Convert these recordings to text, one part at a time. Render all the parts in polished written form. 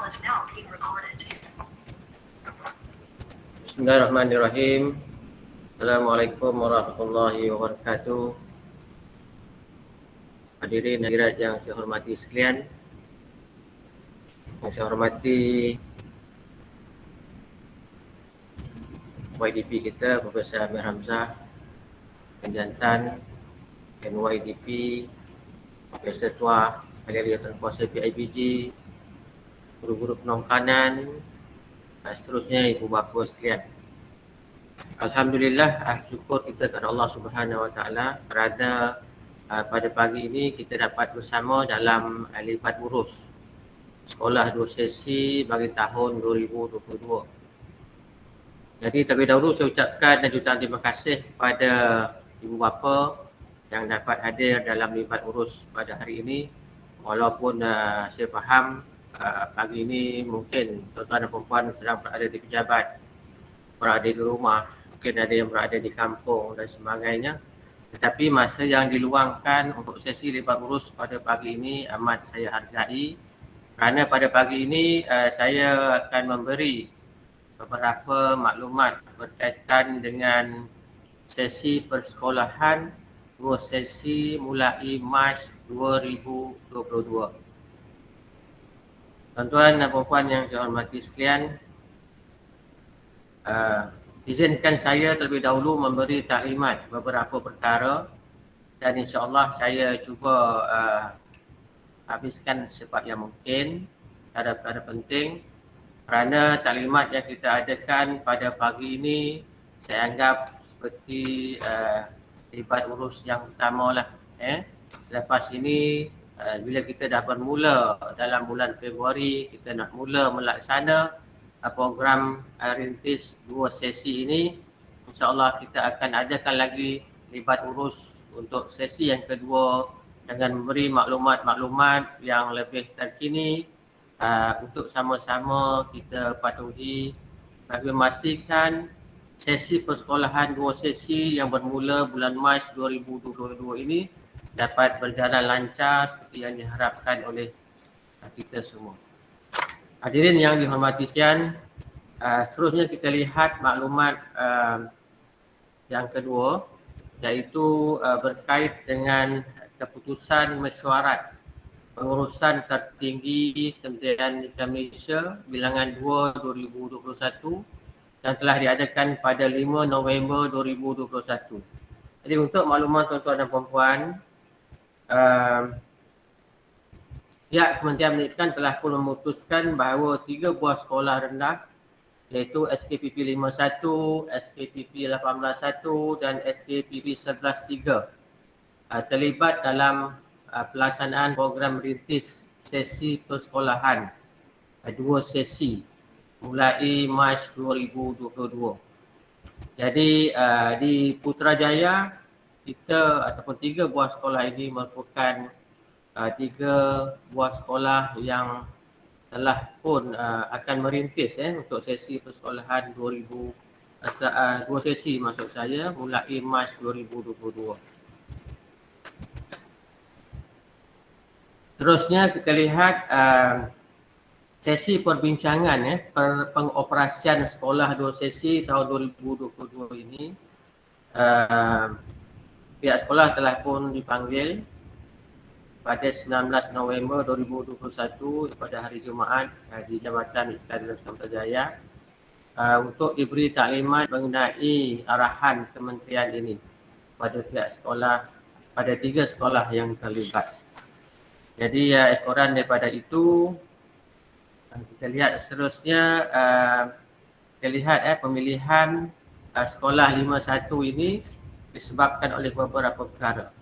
Bismillahirrahmanirrahim. Assalamualaikum warahmatullahi wabarakatuh. Hadirin hadirat yang saya hormati sekalian, yang saya hormati YDP kita Profesor Amir Hamzah, Penjantan NYDP, Profesor Tua, Ahli Tuan Kuasa PIBG, guru-guru penongkanan, dan seterusnya ibu bapa sekalian. Alhamdulillah, syukur kita kepada Allah Subhanahu Wa Taala kerana pada pagi ini kita dapat bersama dalam lipat urus sekolah 2 sesi bagi tahun 2022. Jadi terlebih dahulu saya ucapkan dan jutaan terima kasih kepada ibu bapa yang dapat hadir dalam lipat urus pada hari ini. Walaupun saya faham pagi ini mungkin tuan-tuan dan puan sedang berada di pejabat, berada di rumah, mungkin ada yang berada di kampung dan sebagainya. Tetapi masa yang diluangkan untuk sesi lipat urus pada pagi ini amat saya hargai, kerana pada pagi ini saya akan memberi beberapa maklumat berkaitan dengan sesi persekolahan 2 sesi mulai Mac 2022. Tuan-tuan dan puan yang saya hormati sekalian, izinkan saya terlebih dahulu memberi taklimat beberapa perkara dan insya-Allah saya cuba habiskan secepat yang mungkin perkara-perkara penting, kerana taklimat yang kita adakan pada pagi ini saya anggap seperti lipat urus yang utama lah. Selepas ini bila kita dah bermula dalam bulan Februari, kita nak mula melaksana program rintis 2 sesi ini, insya-Allah kita akan adakan lagi libat urus untuk sesi yang kedua dengan memberi maklumat-maklumat yang lebih terkini untuk sama-sama kita patuhi bagi memastikan sesi persekolahan 2 sesi yang bermula bulan Mac 2022 ini dapat berjalan lancar seperti yang diharapkan oleh kita semua. Hadirin yang dihormati sekalian, seterusnya kita lihat maklumat yang kedua, iaitu berkait dengan keputusan mesyuarat pengurusan tertinggi Kementerian Pendidikan Malaysia bilangan 2 2021 yang telah diadakan pada 5 November 2021. Jadi untuk maklumat tuan-tuan dan puan-puan, pihak Kementerian Pendidikan telah pun memutuskan bahawa 3 buah sekolah rendah iaitu SKPP 51, SKPP 181 dan SKPP 113 terlibat dalam pelaksanaan program rintis sesi persekolahan 2 sesi mulai Mac 2022. Jadi di Putrajaya kita ataupun 3 buah sekolah ini merupakan 3 buah sekolah yang telah pun akan merintis untuk sesi persekolahan 2 sesi maksud saya mulai Mac 2022. Terusnya kita lihat sesi perbincangan pengoperasian sekolah 2 sesi tahun 2022 ini. Pihak sekolah telah pun dipanggil pada 19 November 2021 pada hari Jumaat di Jabatan Iktidal Putrajaya untuk diberi taklimat mengenai arahan kementerian ini pada pihak sekolah, pada 3 sekolah yang terlibat. Jadi ekoran daripada itu kita lihat seterusnya, kita lihat pemilihan sekolah 51 ini disebabkan oleh beberapa perkara,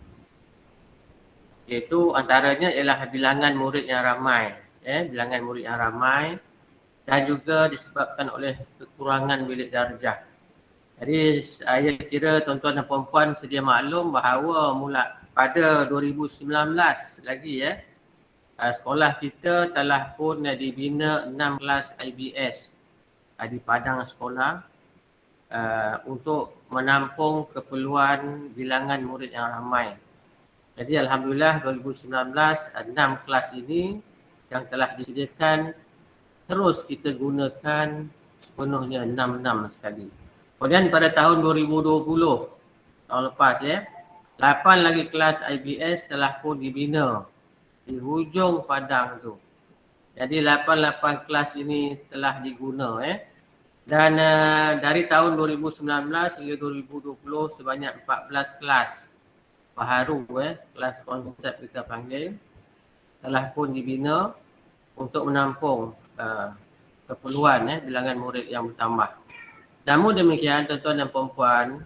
iaitu antaranya ialah bilangan murid yang ramai, bilangan murid yang ramai, dan juga disebabkan oleh kekurangan bilik darjah. Jadi saya kira tuan-tuan dan puan-puan sedia maklum bahawa mula pada 2019 lagi sekolah kita telah pun dibina 6 kelas IBS di padang sekolah untuk menampung keperluan bilangan murid yang ramai. Jadi alhamdulillah 2019 6 kelas ini yang telah disediakan terus kita gunakan sepenuhnya 6 sekali. Kemudian pada tahun 2020, tahun lepas 8 lagi kelas IBS telah pun dibina di hujung padang tu. Jadi 8 kelas ini telah diguna dan dari tahun 2019 hingga 2020 sebanyak 14 kelas baharu kelas konsep kita panggil telah pun dibina untuk menampung keperluan bilangan murid yang bertambah. Namun demikian tuan-tuan dan puan-puan,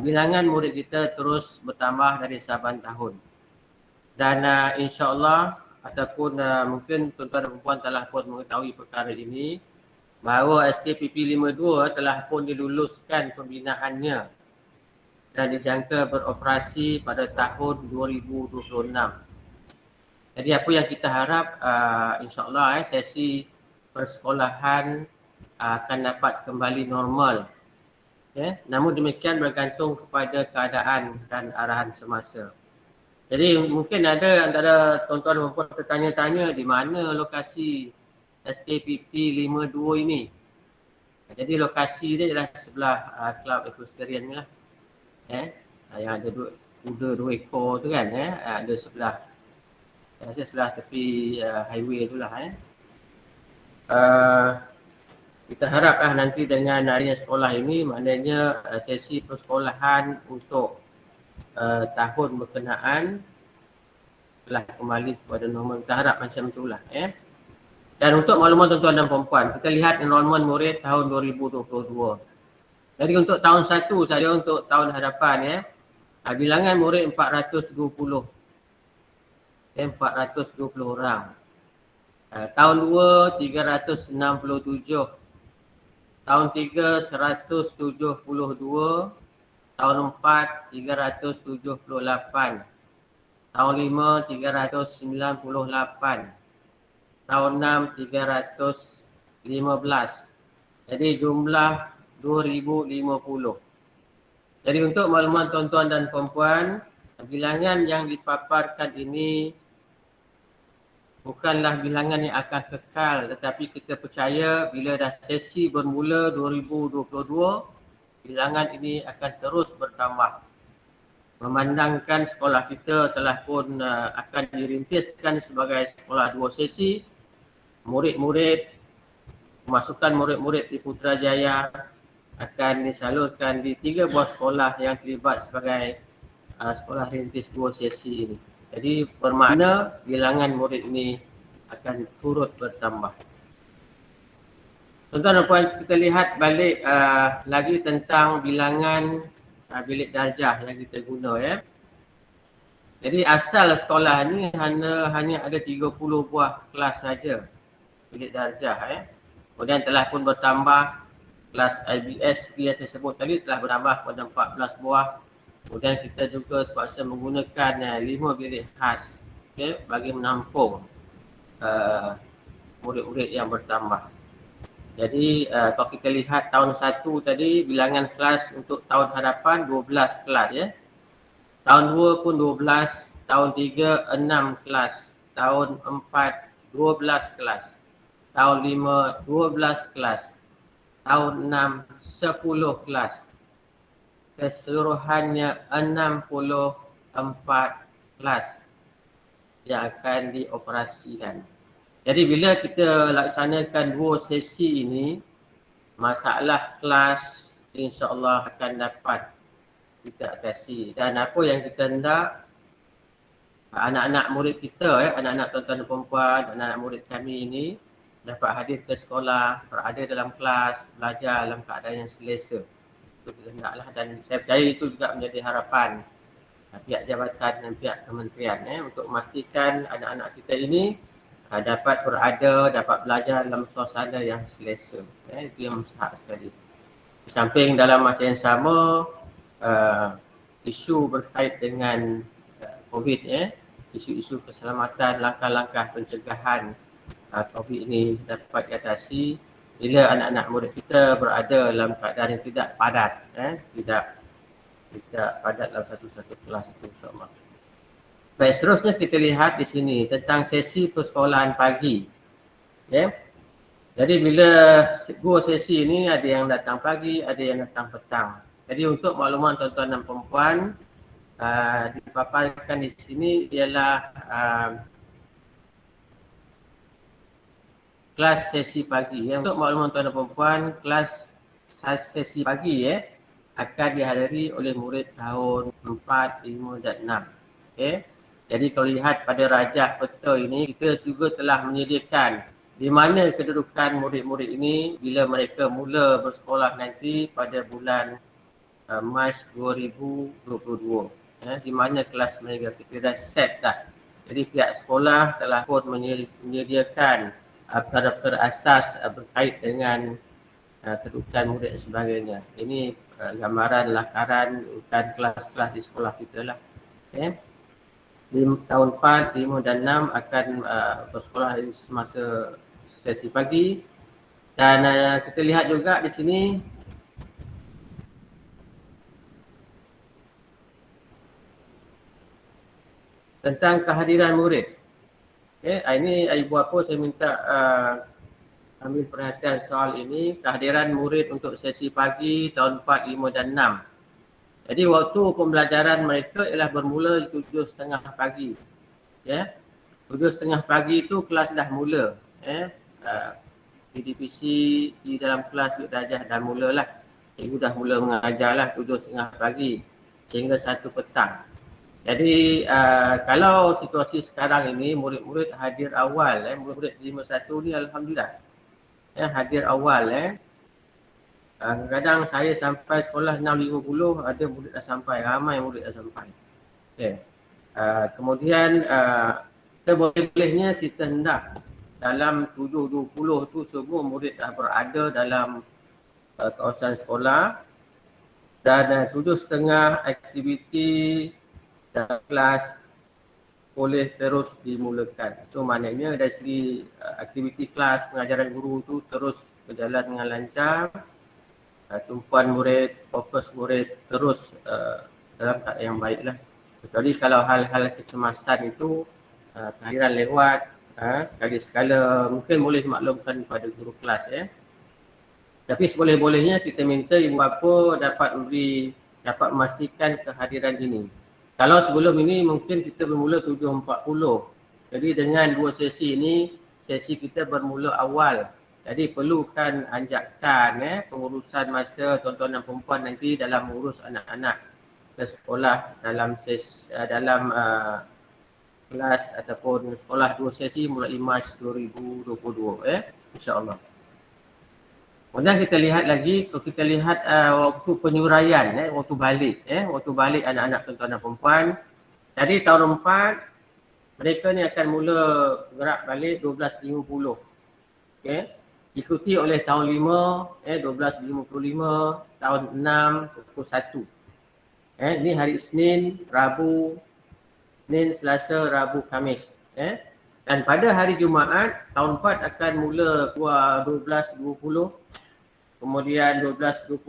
bilangan murid kita terus bertambah dari saban tahun. Dan insya-Allah ataupun mungkin tuan-tuan dan puan telah pun mengetahui perkara ini bahawa SKPP 52 telah pun diluluskan pembinaannya dan dijangka beroperasi pada tahun 2026. Jadi apa yang kita harap insya-Allah sesi persekolahan akan dapat kembali normal. Namun demikian bergantung kepada keadaan dan arahan semasa. Jadi mungkin ada antara tuan-tuan dan puan tertanya-tanya di mana lokasi SKPP 52 ini. Jadi lokasi dia adalah sebelah Club Equestrian ni lah. Yang ada kuda 2 ekor tu kan, ada sebelah tepi highway tu lah. Kita haraplah nanti dengan adanya sekolah ini, maknanya sesi persekolahan untuk tahun berkenaan telah kembali kepada normal. Kita harap macam itulah. Dan untuk maklumat tuan-tuan dan puan-puan, kita lihat enrolment murid tahun 2022. Jadi untuk tahun 1 saja, untuk tahun hadapan bilangan murid 420. 420 orang. Tahun 2 367. Tahun 3 172. Tahun 4 378. Tahun 5 398. Tahun 6 315. Jadi jumlah 2050. Jadi untuk maklumat tuan-tuan dan puan-puan, bilangan yang dipaparkan ini bukanlah bilangan yang akan kekal, tetapi kita percaya bila dah sesi bermula 2022, bilangan ini akan terus bertambah. Memandangkan sekolah kita telah pun akan dirintiskan sebagai sekolah 2 sesi, pemasukan murid-murid di Putrajaya akan disalurkan di 3 buah sekolah yang terlibat sebagai sekolah rintis 2 sesi ini. Jadi bermakna bilangan murid ini akan turut bertambah. Tuan-tuan dan puan, kita lihat balik lagi tentang bilangan bilik darjah yang kita guna Jadi asal sekolah ni hanya ada 30 buah kelas saja bilik darjah Kemudian telah pun bertambah kelas IBS yang saya sebut tadi telah bertambah pada 14 buah. Kemudian kita juga terpaksa menggunakan 5 bilik khas bagi menampung murid-murid yang bertambah. Jadi kalau kita lihat tahun 1 tadi bilangan kelas untuk tahun hadapan 12 kelas Tahun 2 pun 12, tahun 3 6 kelas, tahun 4 12 kelas, tahun 5 12 kelas, tahun 6 10 kelas. Keseluruhannya 64 kelas yang akan dioperasikan. Jadi bila kita laksanakan 2 sesi ini, masalah kelas insya-Allah akan dapat kita atasi. Dan apa yang kita hendak, anak-anak murid kita anak-anak tuan-tuan dan puan-puan, anak-anak murid kami ini dapat hadir ke sekolah, berada dalam kelas, belajar dalam keadaan yang selesa. Itu kita hendaklah, dan saya percaya itu juga menjadi harapan pihak jabatan dan pihak kementerian untuk memastikan anak-anak kita ini dapat berada, dapat belajar dalam suasana yang selesa. Itu yang mustahak sekali. Di samping dalam masa yang sama, isu berkait dengan COVID isu-isu keselamatan, langkah-langkah pencegahan COVID ini dapat diatasi bila anak-anak murid kita berada dalam keadaan yang tidak padat, tidak padat dalam satu-satu kelas itu, insya-Allah. Baik, seterusnya kita lihat di sini tentang sesi persekolahan pagi. Jadi bila dua sesi ini ada yang datang pagi, ada yang datang petang. Jadi untuk makluman tuan-tuan dan perempuan, dipaparkan di sini ialah kelas sesi pagi. Untuk makluman tuan dan perempuan, kelas sesi pagi akan dihadiri oleh murid tahun 4, 5 dan 6. Okay. Jadi kalau lihat pada rajah peta ini, kita juga telah menyediakan di mana kedudukan murid-murid ini bila mereka mula bersekolah nanti pada bulan Mac 2022. Di mana kelas mereka kita dah set dah. Jadi pihak sekolah telah pun menyediakan daftar asas berkait dengan kedudukan murid dan sebagainya. Ini gambaran lakaran kelas-kelas di sekolah kita lah. Okay. Di tahun 4, 5 dan 6 akan bersekolah di semasa sesi pagi. Dan kita lihat juga di sini tentang kehadiran murid. Okay. Ini ibu bapa saya minta ambil perhatian soal ini. Kehadiran murid untuk sesi pagi tahun 4, 5 dan 6. Jadi waktu pembelajaran mereka ialah bermula 7.30 pagi. 7.30 pagi itu kelas dah mula. PDPC di dalam kelas darjah dah mulalah. Cikgu dah mula mengajar lah 7.30 pagi sehingga 1 petang. Jadi kalau situasi sekarang ini murid-murid hadir awal, murid-murid 51 ni alhamdulillah hadir awal. Kadang saya sampai sekolah 6.50 ada murid dah sampai, ramai murid dah sampai. Okay. Kemudian seboleh-bolehnya kita hendak dalam 7.20 tu semua murid dah berada dalam kawasan sekolah dan 7.30 aktiviti dalam kelas boleh terus dimulakan. So maknanya dari segi aktiviti kelas pengajaran guru tu terus berjalan dengan lancar. Tumpuan murid, fokus murid terus dalam keadaan yang baiklah. Kecuali kalau hal-hal kecemasan itu kehadiran lewat sekali-sekala mungkin boleh maklumkan kepada guru kelas Tapi seboleh-bolehnya kita minta ibu bapa dapat memastikan kehadiran ini. Kalau sebelum ini mungkin kita bermula 7.40. Jadi dengan dua sesi ini, sesi kita bermula awal. Jadi perlukan anjakan pengurusan masa tuan-tuan dan perempuan nanti dalam mengurus anak-anak ke sekolah dalam kelas ataupun sekolah dua sesi mulai Mac 2022 insya-Allah. Kemudian kita lihat lagi, kalau kita lihat waktu penyuraian waktu balik anak-anak tuan-tuan dan perempuan. Jadi tahun 4 mereka ni akan mula gerak balik 12.50. Okey. Ikuti oleh tahun 5 12.55, tahun 6 pukul 1. Ini hari Isnin, Rabu, Senin, Selasa, Rabu, Khamis. Dan pada hari Jumaat, tahun 4 akan mula 12.20, kemudian 12.25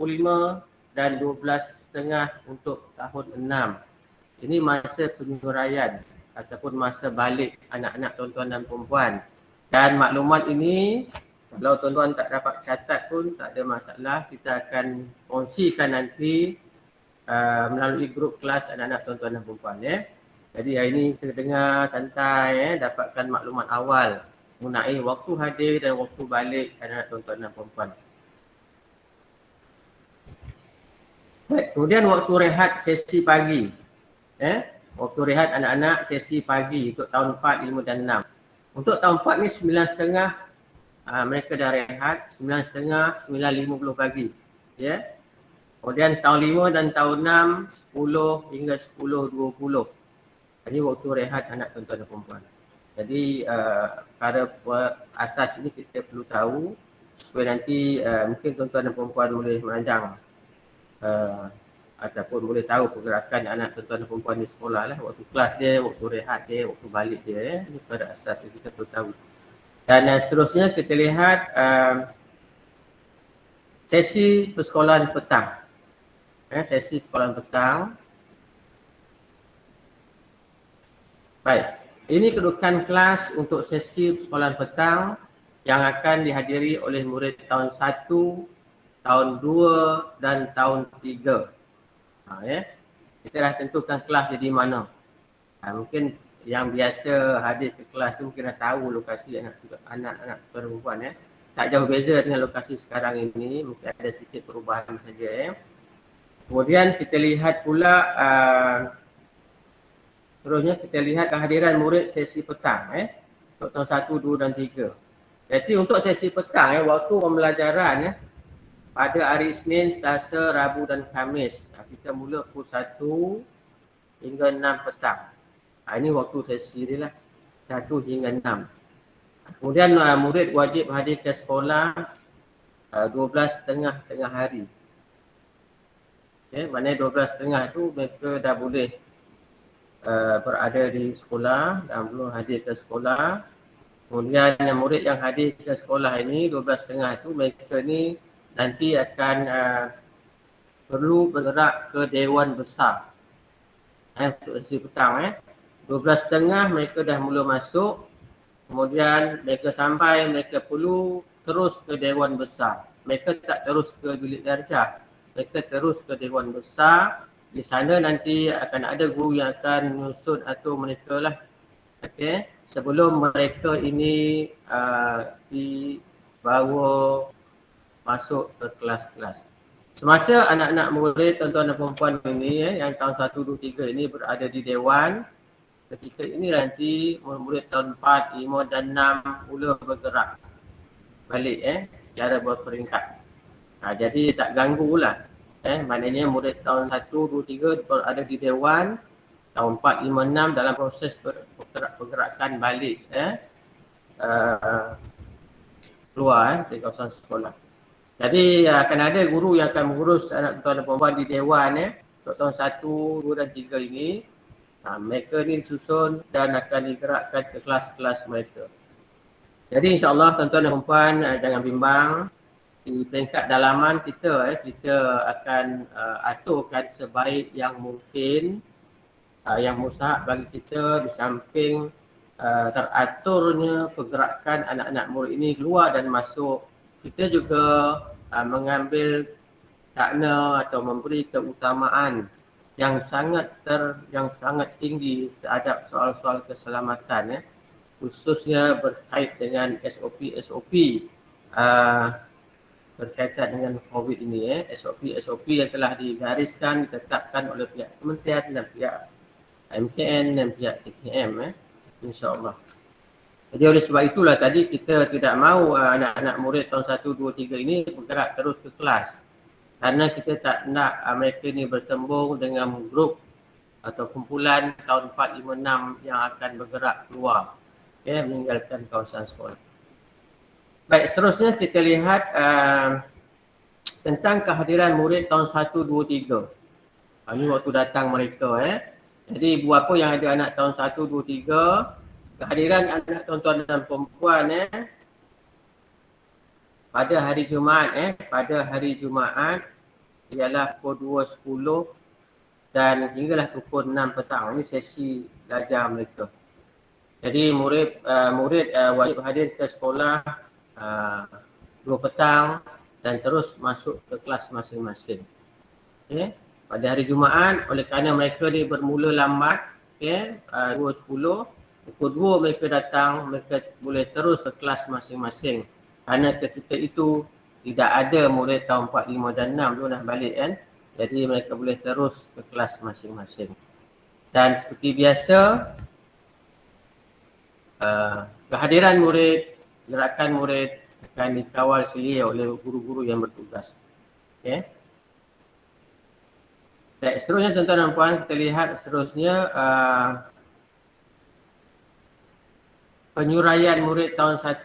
dan 12.30 untuk tahun 6. Ini masa penyuraian ataupun masa balik anak-anak tuan-tuan dan perempuan. Dan maklumat ini kalau tuan-tuan tak dapat catat pun tak ada masalah. Kita akan kongsikan nanti melalui grup kelas anak-anak tuan-tuan dan perempuan. Jadi hari ini kita dengar santai dapatkan maklumat awal mengenai waktu hadir dan waktu balik anak-anak tuan-tuan dan perempuan. Baik, kemudian waktu rehat sesi pagi. Waktu rehat anak-anak sesi pagi untuk tahun 4, 5 dan 6. Untuk tahun 4 ni 9.30 mereka dah rehat, 9.30, 9.50 pagi. Kemudian tahun 5 dan tahun 6, 10 hingga 10.20. Ini waktu rehat anak tuan-tuan dan perempuan. Jadi pada asas ini kita perlu tahu supaya nanti mungkin tuan-tuan dan perempuan boleh merancang ataupun boleh tahu pergerakan anak tuan-tuan dan perempuan di sekolah lah. Waktu kelas dia, waktu rehat dia, waktu balik dia. Ini pada asas kita perlu tahu. Dan seterusnya kita lihat sesi persekolahan petang. Sesi persekolahan petang. Baik, ini kedudukan kelas untuk sesi persekolahan petang. yang akan dihadiri oleh murid tahun 1, tahun 2 dan tahun 3. Kita dah tentukan kelas dia di mana. Mungkin yang biasa hadir ke kelas tu mungkin dah tahu lokasi anak-anak perempuan. Tak jauh beza dengan lokasi sekarang ini, mungkin ada sedikit perubahan saja. Kemudian kita lihat pula terusnya kita lihat kehadiran murid sesi petang untuk tahun 1, 2 dan 3. Jadi untuk sesi petang waktu pembelajaran pada hari Isnin, Selasa, Rabu dan Khamis. Kita mula pukul 1 hingga 6 petang. Ini waktu sesi dia lah, 1 hingga 6. Kemudian murid wajib hadir ke sekolah 12.30 tengah hari. Maknanya 12.30 tu mereka dah boleh berada di sekolah dan belum hadir ke sekolah. Kemudian murid yang hadir ke sekolah ini 12.30 tu mereka ni nanti akan perlu bergerak ke Dewan Besar. Untuk sesi petang 12.30 mereka dah mula masuk. Kemudian mereka sampai, mereka perlu terus ke Dewan Besar. Mereka tak terus ke bilik darjah. Mereka terus ke Dewan Besar. Di sana nanti akan ada guru yang akan menyusun atau mereka lah. Sebelum mereka ini dibawa masuk ke kelas-kelas. Semasa anak-anak murid, tuan-tuan dan perempuan ini yang tahun 1, 2, 3 ini berada di Dewan, ketika ini nanti murid tahun 4, 5 dan 6 mula bergerak balik secara berperingkat. Jadi tak ganggulah. Maknanya murid tahun 1, 2, 3 berada di Dewan, tahun 4, 5, 6 dalam proses pergerakan balik keluar dari kawasan sekolah. Jadi akan ada guru yang akan mengurus anak tuan dan perempuan di Dewan untuk tahun 1, 2 dan 3 ini. Mereka ni disusun dan akan digerakkan ke kelas-kelas mereka. Jadi insyaAllah tuan-tuan dan perempuan jangan bimbang. Di peringkat dalaman kita akan aturkan sebaik yang mungkin yang mustahak bagi kita di samping teraturnya pergerakan anak-anak murid ini keluar dan masuk. Kita juga mengambil takna atau memberi keutamaan yang sangat tinggi terhadap soal-soal keselamatan khususnya berkait dengan SOP berkaitan dengan COVID ini SOP yang telah digariskan, ditetapkan oleh pihak kementerian dan pihak MKN dan pihak TKM insya-Allah. Jadi oleh sebab itulah tadi kita tidak mahu anak-anak murid tahun 1, 2, 3 ini bergerak terus ke kelas. Kerana kita tak nak mereka ni bertembung dengan grup atau kumpulan tahun 4, 5, 6 yang akan bergerak keluar meninggalkan kawasan sekolah. Baik, seterusnya kita lihat tentang kehadiran murid tahun 1, 2, 3. Ini waktu datang mereka. Jadi ibu bapa yang ada anak tahun 1, 2, 3, kehadiran anak tuan-tuan dan perempuan pada hari Jumaat ialah pukul 2.10 dan hinggalah pukul 6 petang. Ini sesi belajar mereka. Jadi murid wajib hadir ke sekolah 2 petang dan terus masuk ke kelas masing-masing. Pada hari Jumaat, oleh kerana mereka ni bermula lambat 2.10, pukul 2 mereka datang, mereka boleh terus ke kelas masing-masing. Kerana ketika itu tidak ada murid tahun 4, 5 dan 6 tu dah balik Jadi mereka boleh terus ke kelas masing-masing. Dan seperti biasa, kehadiran murid, gerakan murid akan dikawal selia oleh guru-guru yang bertugas. Baik, seterusnya tuan-tuan dan puan, kita lihat seterusnya penyuraian murid tahun 1.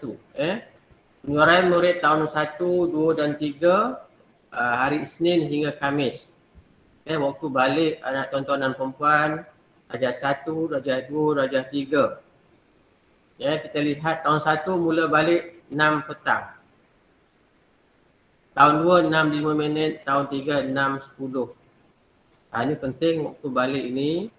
Penyuraian murid tahun 1, 2 dan 3 hari Isnin hingga Khamis. Waktu balik anak tuan-tuan dan perempuan Darjah 1, Darjah 2, Darjah 3. Kita lihat tahun 1 mula balik 6 petang. Tahun 2, 6.5 minit. Tahun 3, 6.10. Ini penting waktu balik ini.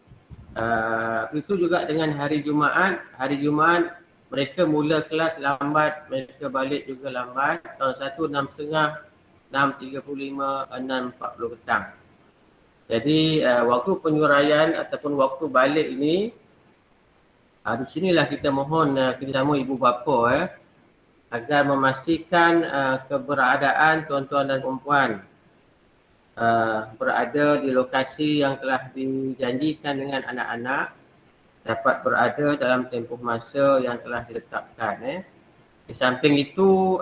Itu juga dengan hari Jumaat. Hari Jumaat mereka mula kelas lambat, mereka balik juga lambat. Tahun 1 6.30, 6.35, 6.40 petang. Jadi waktu penyuraian ataupun waktu balik ini, di sinilah kita mohon kerjasama ibu bapa agar memastikan keberadaan tuan-tuan dan puan berada di lokasi yang telah dijanjikan dengan anak-anak, dapat berada dalam tempoh masa yang telah ditetapkan. Di samping itu,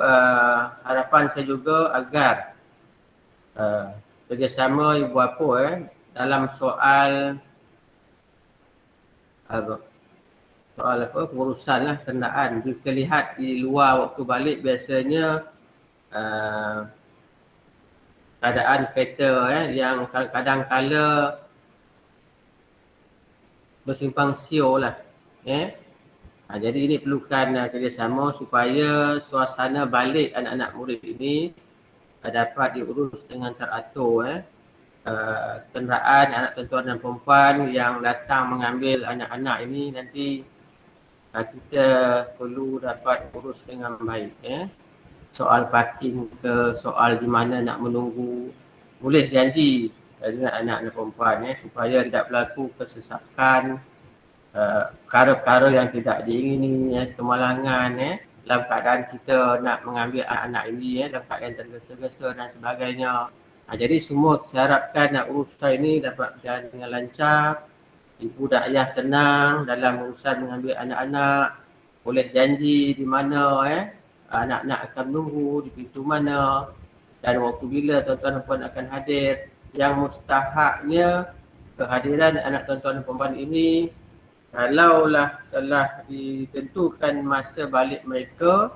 harapan saya juga agar kerjasama ibu bapa dalam soal pengurusan lah kenderaan. Jika lihat di luar waktu balik, biasanya keadaan kereta yang kadang-kadang kala bersimpang siur lah. Jadi ini perlukan kerjasama supaya suasana balik anak-anak murid ini dapat diurus dengan teratur. Kenderaan anak tuan-tuan dan perempuan yang datang mengambil anak-anak ini nanti kita perlu dapat urus dengan baik. Soal parking ke, soal di mana nak menunggu, boleh janji dengan anak-anak perempuan supaya tidak berlaku kesesakan, perkara-perkara yang tidak diingini, kemalangan dalam keadaan kita nak mengambil anak-anak ini dalam keadaan tergesa-gesa dan sebagainya. Jadi semua saya harapkan urusan ini dapat berjalan dengan lancar. Ibu dan ayah tenang dalam urusan mengambil anak-anak. Boleh janji di mana anak-anak akan menunggu, di pintu mana dan waktu bila tuan-tuan dan puan akan hadir. Yang mustahaknya kehadiran anak tuan-tuan dan puan ini, kalaulah telah ditentukan masa balik mereka,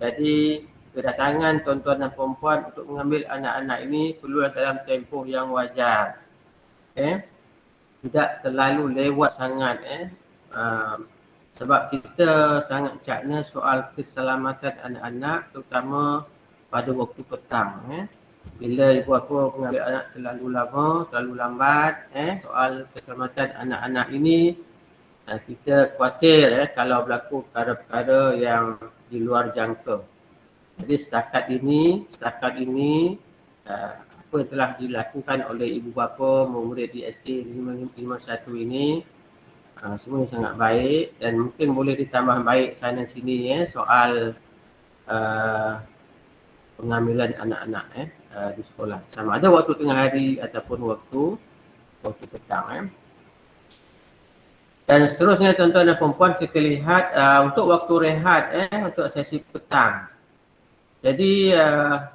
jadi kedatangan tuan-tuan dan puan untuk mengambil anak-anak ini perlu dalam tempoh yang wajar. Tidak terlalu lewat sangat. Sebab kita sangat cakna soal keselamatan anak-anak, terutama pada waktu petang. Bila ibu bapa mengambil anak terlalu lama, terlalu lambat, soal keselamatan anak-anak ini, kita khawatir kalau berlaku perkara-perkara yang di luar jangka. Jadi setakat ini apa yang telah dilakukan oleh ibu bapa murid di SD 551 ini semuanya sangat baik dan mungkin boleh ditambah baik sana sini soal pengambilan anak-anak di sekolah. Sama ada waktu tengah hari ataupun waktu petang. Dan seterusnya tuan-tuan dan puan-puan, kita lihat untuk waktu rehat untuk sesi petang. Jadi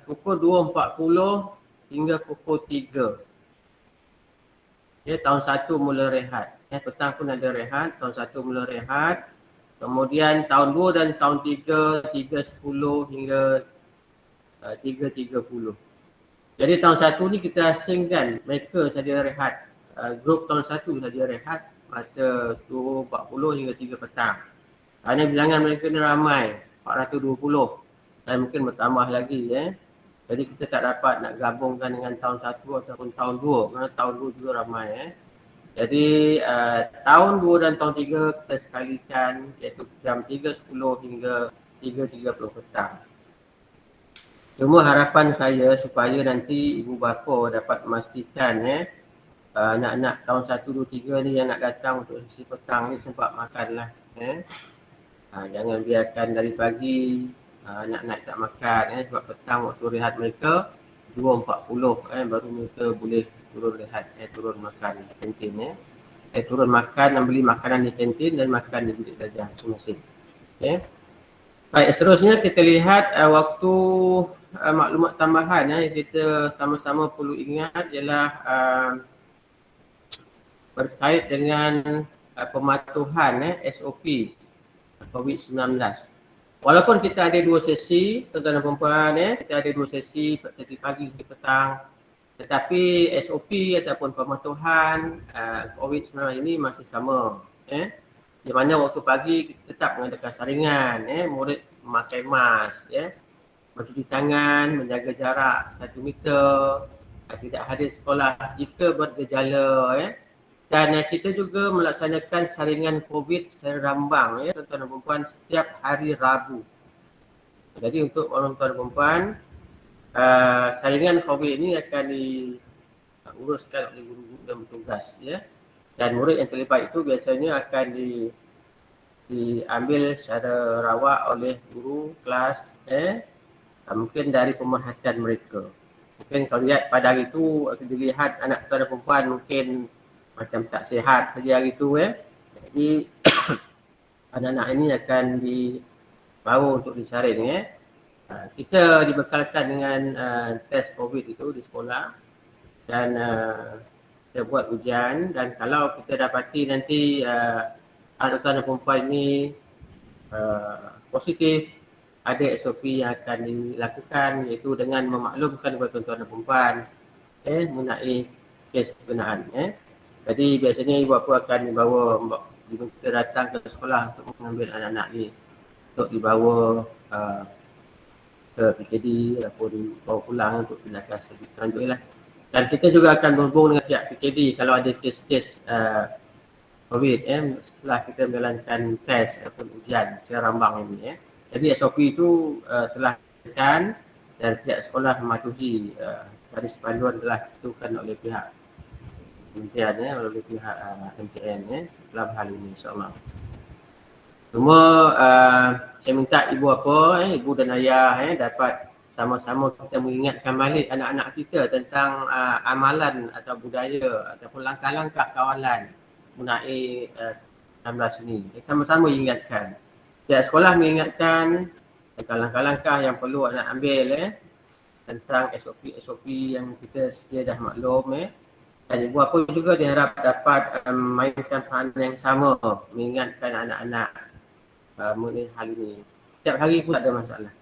pukul 2.40 hingga pukul 3. Tahun 1 mula rehat. Petang pun ada rehat, tahun 1 mula rehat. Kemudian tahun 2 dan tahun 3, 3.10 hingga 3.30. Jadi tahun 1 ni kita asingkan mereka saja rehat. Grup tahun 1 saja rehat masa 2.40 hingga 3 petang. Kerana bilangan mereka ni ramai, 420. Dan mungkin bertambah lagi. Jadi kita tak dapat nak gabungkan dengan tahun 1 ataupun tahun 2. Kerana tahun 2 juga ramai. Jadi tahun 2 dan tahun 3 kita sekalikan iaitu jam 3.10 hingga 3.30 petang. Cuma harapan saya supaya nanti ibu bapa dapat memastikan anak-anak tahun 1, 2, 3 ni yang nak datang untuk sesi petang ni sempat makanlah. Jangan biarkan dari pagi anak-anak tak makan sebab petang waktu rehat mereka 2.40 baru mereka boleh turun rehat, turun makan di kantin. Turun makan dan beli makanan di kantin dan makan di bilik belajar masing-masing. Baik, seterusnya kita lihat waktu maklumat tambahan yang kita sama-sama perlu ingat ialah berkait dengan pematuhan SOP COVID-19. Walaupun kita ada 2 sesi, tuan-tuan dan puan-puan, kita ada 2 sesi pagi dan petang, tetapi SOP ataupun pematuhan COVID-19 ini masih sama. Di mana waktu pagi kita tetap mengadakan saringan, murid memakai mask, mencuci tangan, menjaga jarak 1 meter, tidak hadir sekolah jika bergejala Dan kita juga melaksanakan saringan COVID secara rambang ya tuan-tuan dan puan setiap hari Rabu. Jadi untuk tuan-tuan dan puan, saringan COVID ini akan diuruskan oleh guru-guru dan bertugas ya. Dan murid yang terlibat itu biasanya akan diambil secara rawak oleh guru kelas mungkin dari pemerhatian mereka. Mungkin kalau lihat pada hari itu dilihat anak tuan dan perempuan mungkin macam tak sihat saja hari itu Jadi anak-anak ini akan dibawa untuk disaring Kita dibekalkan dengan test COVID itu di sekolah dan kita buat ujian, dan kalau kita dapati nanti anak tuan dan perempuan ini positif, ada SOP yang akan dilakukan, iaitu dengan memaklumkan kepada tuan-tuan dan perempuan mengenai kes berkenaan. Jadi biasanya ibu bapa akan kita datang ke sekolah untuk mengambil anak-anak ni untuk dibawa ke PKD ataupun dibawa pulang untuk tindakan selanjutnya. Dan kita juga akan berhubung dengan pihak PKD kalau ada kes-kes COVID setelah kita menjalankan test ataupun ujian secara rambang ini Jadi SOP itu telah diberikan dan pihak sekolah mematuhi garis panduan telah ditentukan oleh pihak kementerian oleh pihak MTN dalam hal ini insya-Allah. Cuma saya minta ibu bapa ibu dan ayah dapat sama-sama kita mengingatkan balik anak-anak kita tentang amalan atau budaya ataupun langkah-langkah kawalan mengenai 16 ini. Kita sama-sama ingatkan. Pihak sekolah mengingatkan tentang langkah-langkah yang perlu anak ambil tentang SOP yang kita sedia dah maklum dan ibu bapa juga diharap dapat mainkan peranan yang sama mengingatkan anak-anak mengenai hal ini. Setiap hari pun tak ada masalah.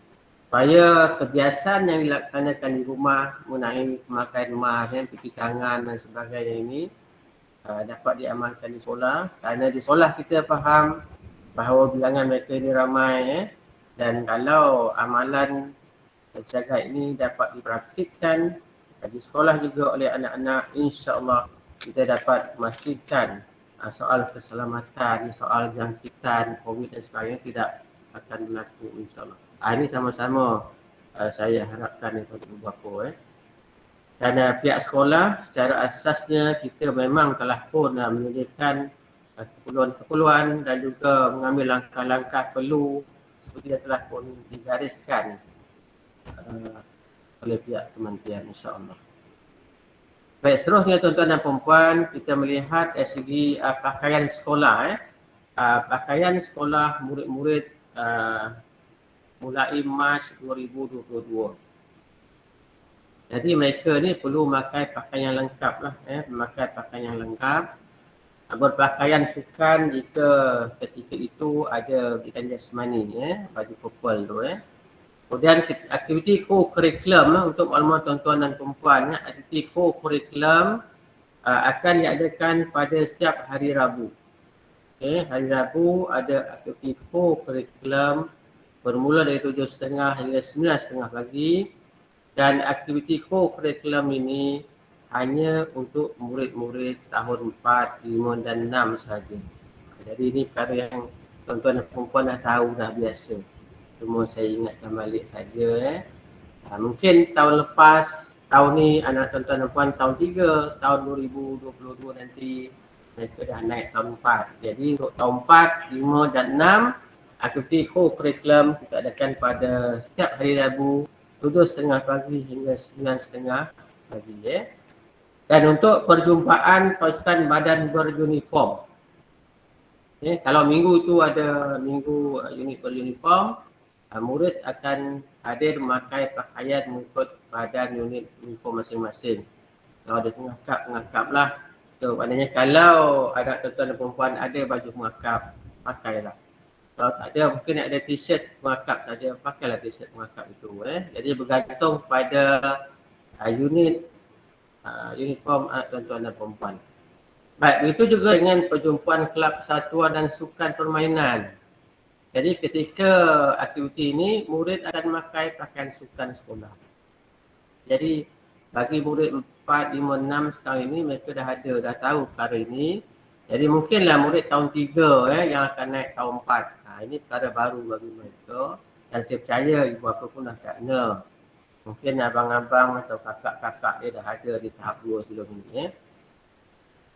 Supaya kebiasaan yang dilaksanakan di rumah mengenai pemakaian mask, cuci tangan dan sebagainya ini dapat diamalkan di sekolah. Kerana di sekolah kita faham bahawa bilangan mereka ini ramai dan kalau amalan penjagaan ini dapat dipraktikkan di sekolah juga oleh anak-anak, insya-Allah kita dapat memastikan soal keselamatan, soal jangkitan COVID dan sebagainya tidak akan berlaku insya-Allah. Ini sama-sama saya harapkan kepada ibu bapa Dan pihak sekolah secara asasnya kita memang telah pun menyediakan keperluan-keperluan dan juga mengambil langkah-langkah perlu seperti yang telah pun digariskan oleh pihak kementerian insya-Allah. Baik, seterusnya tuan-tuan dan puan-puan, kita melihat dari segi pakaian sekolah pakaian sekolah murid-murid mulai Mac 2022. Jadi mereka ni perlu memakai pakaian yang lengkap lah memakai pakaian yang lengkap. Berpakaian sukan jika ketika itu ada pendidikan jasmani baju purple tu Kemudian aktiviti co-curriculum untuk maklumat tuan-tuan dan perempuan aktiviti co-curriculum akan diadakan pada setiap hari Rabu. Hari Rabu ada aktiviti co-curriculum bermula dari 7.30 hingga 9.30 pagi dan aktiviti co-curriculum ini hanya untuk murid-murid tahun 4, 5 dan 6 sahaja. Jadi ini perkara yang tuan-tuan dan perempuan dah tahu dah biasa. Cuma saya ingatkan balik saja mungkin tahun lepas, tahun ni anak tuan-tuan dan puan tahun 3, tahun 2022 nanti mereka dah naik tahun 4. Jadi untuk tahun 4, 5 dan 6 aktiviti co-curriculum kita adakan pada setiap hari Rabu 7.30 pagi hingga 9.30 pagi Dan untuk perjumpaan pasukan badan beruniform kalau minggu tu ada minggu unit beruniform, murid akan hadir memakai pakaian mengikut badan unit uniform masing-masing. Kalau ada pengakap lah. So maknanya kalau ada tuan-tuan dan perempuan ada baju pengakap, pakailah. Kalau tak ada mungkin ada t-shirt pengakap saja, pakailah t-shirt pengakap itu Jadi bergantung pada unit uniform tuan-tuan dan perempuan. Baik, begitu juga dengan perjumpaan kelab persatuan dan sukan permainan. Jadi ketika aktiviti ini, murid akan memakai pakaian sukan sekolah. Jadi bagi murid 4, 5, 6 sekarang ini mereka dah tahu perkara ini. Jadi mungkinlah murid tahun 3 yang akan naik tahun 4. Ini perkara baru bagi mereka. Dan saya percaya ibu bapa pun dah tak kena. Mungkin abang-abang atau kakak-kakak dia dah ada di tahap 2 sebelum ini.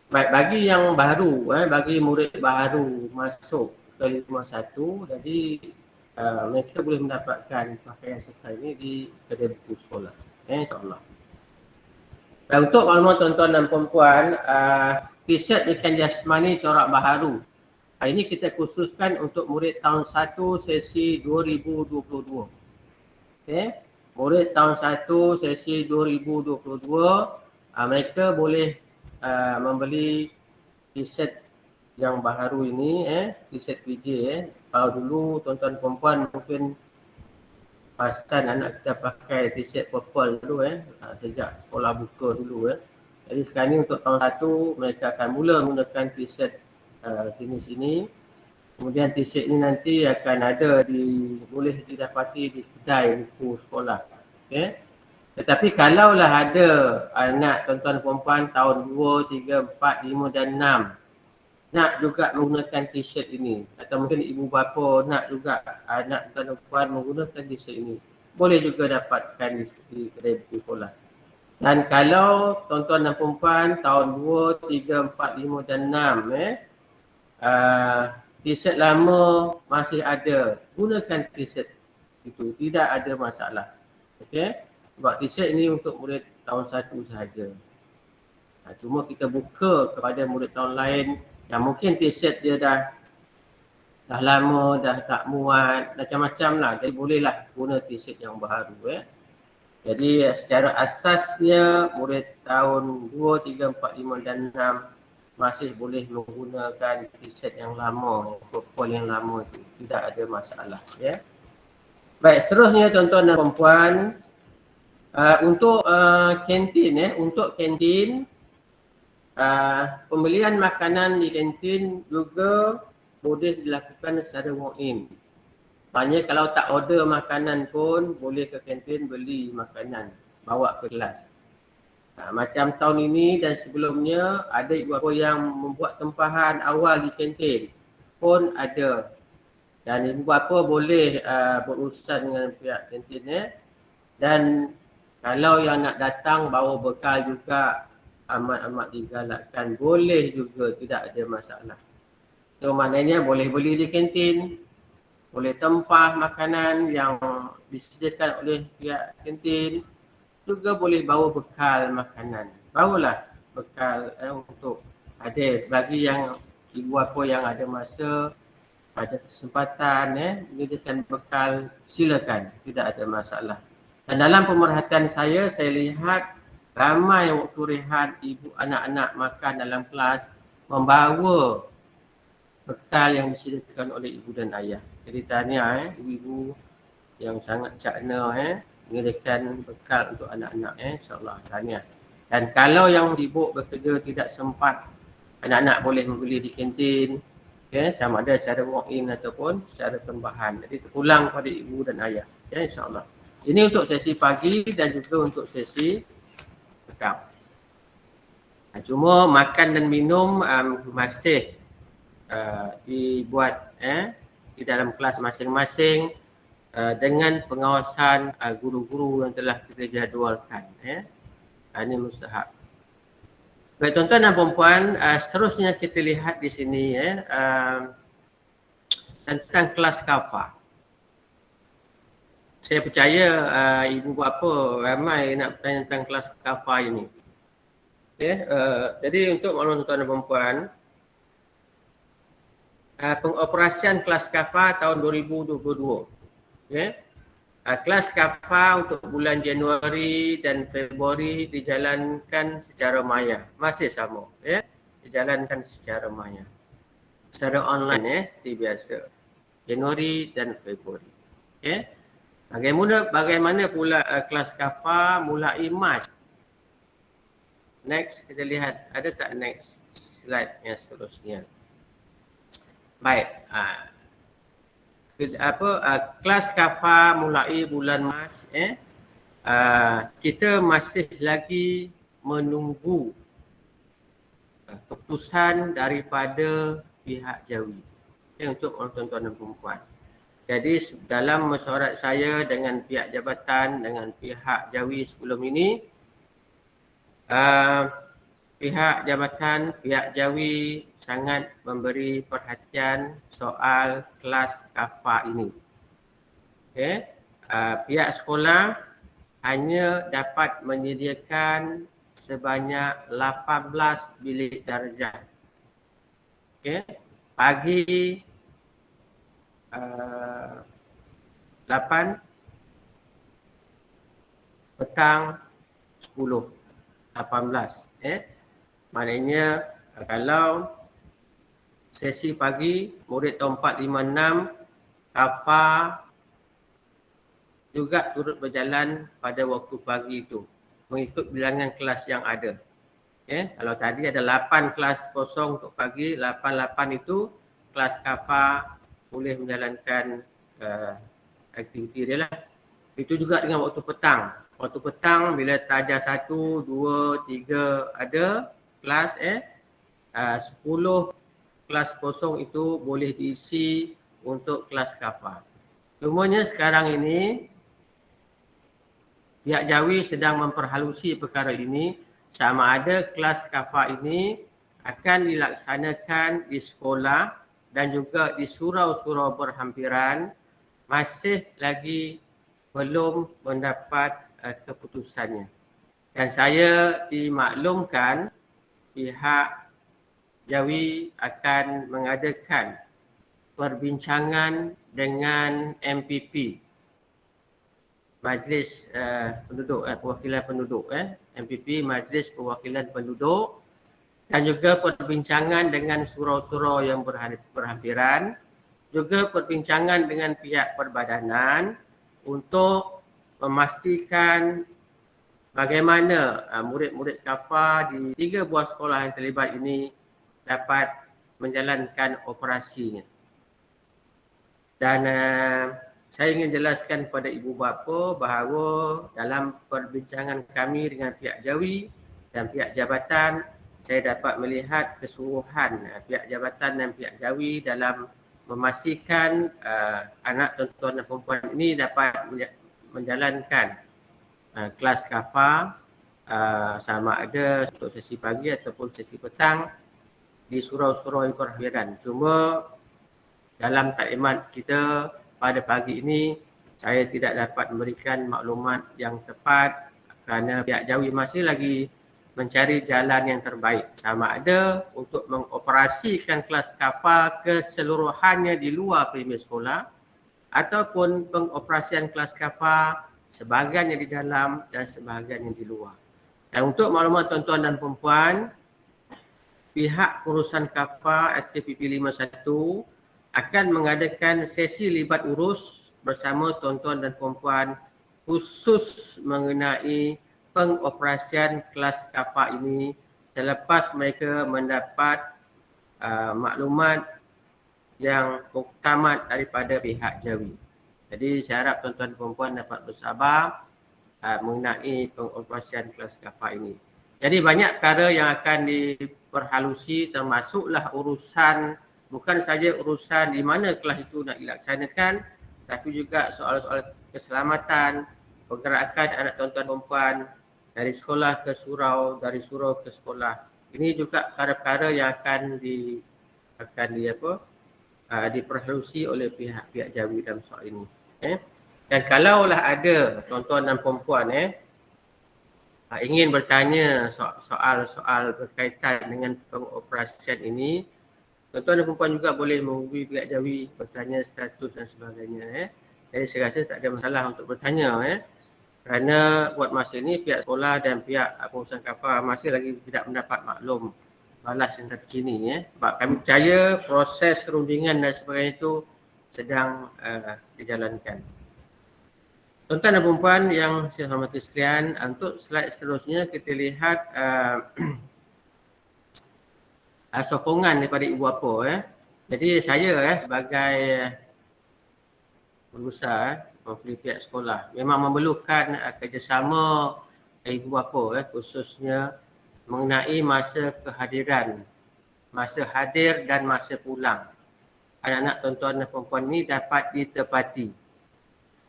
Baik, bagi yang baru, bagi murid baru masuk ke 51, jadi mereka boleh mendapatkan pakaian seperti ini di kedai buku sekolah. InsyaAllah. Dan untuk maklumat tuan-tuan dan perempuan, t-shirt ikan jasmani corak baharu. Ini kita khususkan untuk murid tahun 1 sesi 2022. Okay. Murid tahun 1 sesi 2022, mereka boleh membeli t-shirt yang baharu ini, t-shirt PJ. Kalau dulu tuan-tuan perempuan mungkin pasal anak kita pakai t-shirt purple dulu sejak sekolah buka dulu Jadi sekarang ni untuk tahun 1 mereka akan mula menggunakan t-shirt jenis ini. Kemudian t-shirt ini nanti akan ada boleh didapati di kedai buku sekolah. Okay. Tetapi kalaulah ada anak tuan-tuan perempuan tahun 2, 3, 4, 5 dan 6 nak juga menggunakan t-shirt ini, atau mungkin ibu bapa nak juga anak tuan-tuan perempuan menggunakan t-shirt ini, boleh juga dapatkan di kedai buku sekolah. Dan kalau tuan-tuan dan perempuan tahun 2, 3, 4, 5 dan 6 t-shirt lama masih ada, gunakan t-shirt itu, tidak ada masalah. Okey. Sebab t-shirt ini untuk murid tahun 1 sahaja. Cuma kita buka kepada murid tahun lain yang mungkin t-shirt dia dah lama, dah tak muat, macam-macam lah. Jadi bolehlah guna t-shirt yang baharu. Jadi secara asasnya murid tahun 2, 3, 4, 5 dan 6 masih boleh menggunakan t-shirt yang lama, purple yang lama itu. Tidak ada masalah. Baik, seterusnya tuan-tuan dan perempuan, untuk kantin, untuk kantin, pembelian makanan di kantin juga boleh dilakukan secara walk-in. Maknanya kalau tak order makanan pun boleh ke kantin beli makanan, bawa ke kelas. Macam tahun ini dan sebelumnya ada ibu bapa yang membuat tempahan awal di kantin pun ada. Dan ibu bapa boleh berurusan dengan pihak kantin. Dan kalau yang nak datang bawa bekal juga amat-amat digalakkan, boleh juga, tidak ada masalah. So maknanya boleh beli di kantin, boleh tempah makanan yang disediakan oleh pihak kantin, juga boleh bawa bekal makanan. Bawalah bekal untuk ada bagi yang ibu bapa yang ada masa, ada kesempatan menyediakan bekal, silakan, tidak ada masalah. Dan dalam pemerhatian saya lihat ramai waktu rehat ibu anak-anak makan dalam kelas membawa bekal yang disediakan oleh ibu dan ayah. Jadi tahniah ibu-ibu yang sangat cakna menyediakan bekal untuk anak-anak insya-Allah, tahniah. Dan kalau yang sibuk bekerja tidak sempat, anak-anak boleh membeli di kantin, sama ada secara walk-in ataupun secara tambahan. Jadi terpulang pada ibu dan ayah, insya-Allah. Ini untuk sesi pagi dan juga untuk sesi petang. Cuma makan dan minum masih dibuat di dalam kelas masing-masing dengan pengawasan guru-guru yang telah kita jadualkan. Ini mustahab. Baik tuan-tuan dan puan-puan, seterusnya kita lihat di sini tentang kelas kafah. Saya percaya ibu bapa ramai nak bertanya tentang kelas kafah ini. Jadi untuk makluman tuan-tuan dan puan-puan, pengoperasian kelas kafah tahun 2022. Kelas kafah untuk bulan Januari dan Februari dijalankan secara maya. Masih sama. Dijalankan secara maya. Secara online seperti biasa. Januari dan Februari. Bagaimana pula kelas kafah mulai Mac? Next kita lihat. Ada tak next slide yang seterusnya? Baik. Kelas kafah mulai bulan Mac kita masih lagi menunggu keputusan daripada pihak Jawi untuk tuan-tuan dan perempuan. Jadi dalam mesyuarat saya dengan pihak jabatan, dengan pihak Jawi sebelum ini, pihak jabatan, pihak Jawi sangat memberi perhatian soal kelas kafa ini. Okay. Pihak sekolah hanya dapat menyediakan sebanyak 18 bilik darjah. Okay. Pagi 8, petang 10, 18. Maknanya kalau sesi pagi murid tahun 4, 5, 6 kafa juga turut berjalan pada waktu pagi itu mengikut bilangan kelas yang ada. Kalau tadi ada 8 kelas kosong untuk pagi, 8 itu kelas kafa boleh menjalankan aktiviti dia lah. Itu juga dengan waktu petang. Waktu petang bila darjah 1, 2, 3 ada kelas 10 kelas kosong itu boleh diisi untuk kelas kafa. Cumanya sekarang ini pihak Jawi sedang memperhalusi perkara ini sama ada kelas kafa ini akan dilaksanakan di sekolah dan juga di surau-surau berhampiran, masih lagi belum mendapat keputusannya. Dan saya dimaklumkan pihak Jawi akan mengadakan perbincangan dengan MPP, Majlis Penduduk, Perwakilan Penduduk, MPP, Majlis Perwakilan Penduduk, dan juga perbincangan dengan surau-surau yang berhampiran, juga perbincangan dengan pihak perbadanan untuk memastikan bagaimana murid-murid kafa di 3 buah sekolah yang terlibat ini dapat menjalankan operasinya. Dan saya ingin jelaskan kepada ibu bapa bahawa dalam perbincangan kami dengan pihak Jawi dan pihak jabatan, saya dapat melihat kesungguhan pihak jabatan dan pihak Jawi dalam memastikan anak tuan-tuan dan perempuan ini dapat menjalankan kelas kafa sama ada untuk sesi pagi ataupun sesi petang di surau-surau yang berhampiran. Cuma dalam taklimat kita pada pagi ini, saya tidak dapat memberikan maklumat yang tepat kerana pihak Jawi masih lagi mencari jalan yang terbaik. Sama ada untuk mengoperasikan kelas kafa keseluruhannya di luar premier sekolah ataupun pengoperasian kelas kafa sebahagiannya di dalam dan sebahagiannya di luar. Dan untuk maklumat tuan-tuan dan perempuan, pihak urusan kafa SKPP 51 akan mengadakan sesi libat urus bersama tuan-tuan dan perempuan khusus mengenai pengoperasian kelas kafa ini selepas mereka mendapat maklumat yang muktamad daripada pihak Jawi. Jadi saya harap tuan-tuan dan perempuan dapat bersabar mengenai pengoperasian kelas kafa ini. Jadi banyak perkara yang akan diperhalusi, termasuklah urusan, bukan saja urusan di mana kelas itu nak dilaksanakan, tapi juga soal-soal keselamatan, pergerakan anak tuan-tuan perempuan dari sekolah ke surau, dari surau ke sekolah. Ini juga perkara-perkara yang akan diperhalusi oleh pihak-pihak Jawi dalam soal ini. Dan kalaulah ada tuan-tuan dan perempuan ingin bertanya soal-soal berkaitan dengan pengoperasian ini, tuan-tuan dan perempuan juga boleh menghubungi pihak Jawi, bertanya status dan sebagainya. Jadi saya rasa tak ada masalah untuk bertanya. Kerana buat masa ini pihak sekolah dan pihak pengurusan kafa masih lagi tidak mendapat maklum balas yang terkini. Sebab kami percaya proses rundingan dan sebagainya itu sedang dijalankan. Tuan-tuan dan perempuan yang saya hormati sekalian, untuk slide seterusnya kita lihat sokongan daripada ibu bapa. Jadi saya sebagai berusaha mewakili pihak sekolah. Memang memerlukan kerjasama ibu bapa khususnya mengenai masa kehadiran, masa hadir dan masa pulang. Anak-anak tuan-tuan dan perempuan ni dapat ditepati.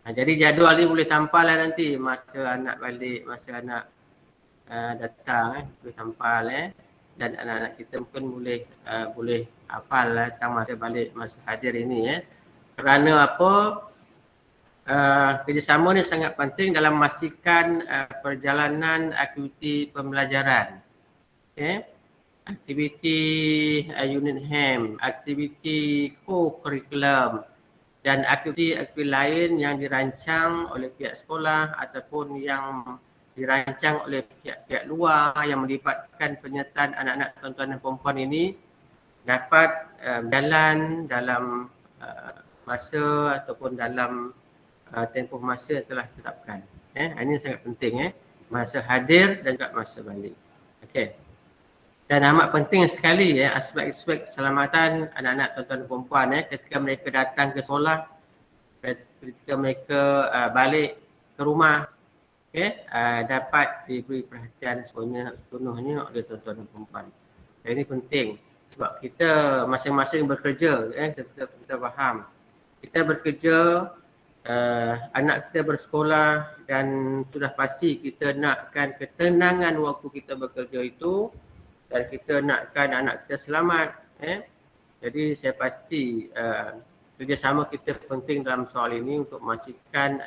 Jadi jadual ni boleh tampal lah nanti masa anak balik, masa anak datang boleh tampal dan anak-anak kita mungkin boleh hafal tentang masa balik, masa hadir ini Kerana apa? Kerjasama ni sangat penting dalam memastikan perjalanan aktiviti pembelajaran. Aktiviti unit HAM, aktiviti co-curriculum dan aktiviti lain yang dirancang oleh pihak sekolah ataupun yang dirancang oleh pihak-pihak luar yang melibatkan penyertaan anak-anak tuan-tuan dan perempuan ini dapat berjalan dalam masa ataupun dalam tempoh masa yang telah ditetapkan. Ini sangat penting masa hadir dan juga masa balik. Okey. Dan amat penting sekali aspek-aspek keselamatan anak-anak tuan-tuan dan perempuan ketika mereka datang ke sekolah, ketika mereka balik ke rumah, dapat diberi perhatian sepenuhnya oleh tuan-tuan dan perempuan. Dan ini penting sebab kita masing-masing bekerja, kita faham. Kita bekerja, anak kita bersekolah dan sudah pasti kita nakkan ketenangan waktu kita bekerja itu dan kita nakkan anak kita selamat. Jadi saya pasti kerjasama kita penting dalam soal ini untuk memastikan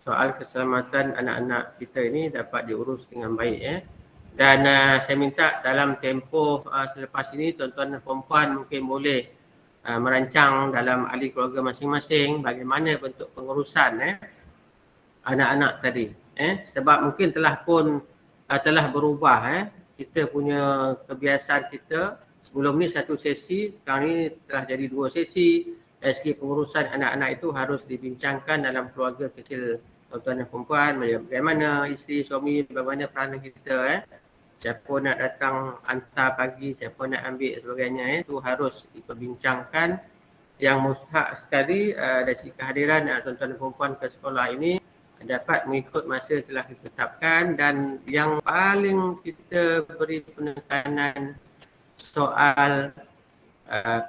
soal keselamatan anak-anak kita ini dapat diurus dengan baik. Dan saya minta dalam tempoh selepas ini tuan-tuan dan perempuan mungkin boleh merancang dalam ahli keluarga masing-masing bagaimana bentuk pengurusan anak-anak tadi. Sebab mungkin telah berubah kita punya kebiasaan kita. Sebelum ni satu sesi, sekarang ni telah jadi 2 sesi. Dari segi pengurusan anak-anak itu harus dibincangkan dalam keluarga kecil tuan-tuan dan perempuan, bagaimana isteri, suami, bagaimana peranan kita. Siapa nak datang hantar pagi, siapa nak ambil sebagainya, itu harus diperbincangkan. Yang mustahak sekali dari segi kehadiran tuan-tuan dan perempuan ke sekolah ini dapat mengikut masa telah ditetapkan, dan yang paling kita beri penekanan soal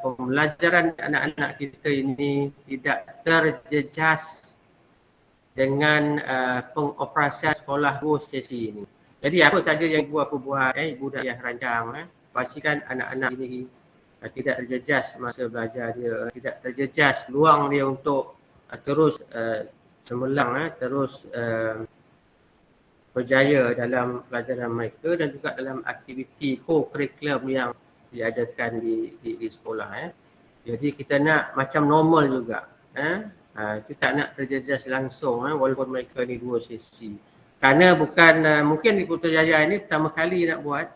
pembelajaran anak-anak kita ini tidak terjejas dengan pengoperasian sekolah 2 sesi ini. Jadi apa saja yang ibu bapa buat, ibu dah rancang, pastikan anak-anak ini tidak terjejas masa belajar dia, tidak terjejas luang dia untuk terus cemerlang, terus berjaya dalam pelajaran mereka dan juga dalam aktiviti co-curriculum yang diadakan di sekolah. Jadi kita nak macam normal juga. Kita nak terjejas langsung walaupun mereka ni 2 sesi. Kerana bukan mungkin di Putrajaya ini pertama kali nak buat.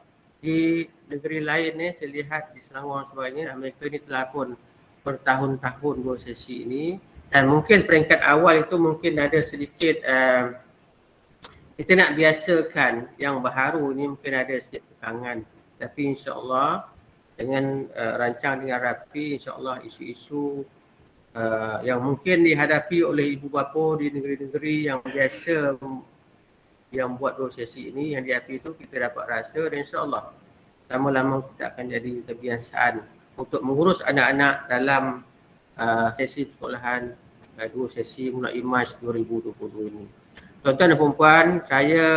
Di negeri lain saya lihat di Selangor dan sebagainya, mereka ni telah pun bertahun-tahun 2 sesi ini. Dan mungkin peringkat awal itu mungkin ada sedikit kita nak biasakan yang baharu ni, mungkin ada sedikit tekangan. Tapi insya-Allah dengan rancang dengan rapi, insya-Allah isu-isu yang mungkin dihadapi oleh ibu bapa di negeri-negeri yang biasa yang buat 2 sesi ini, yang dihadapi itu kita dapat rasa, dan insya-Allah lama-lama kita akan jadi kebiasaan untuk mengurus anak-anak dalam sesi persekolahan 2 sesi mulai Mac 2022 ini. Tuan-tuan dan perempuan, saya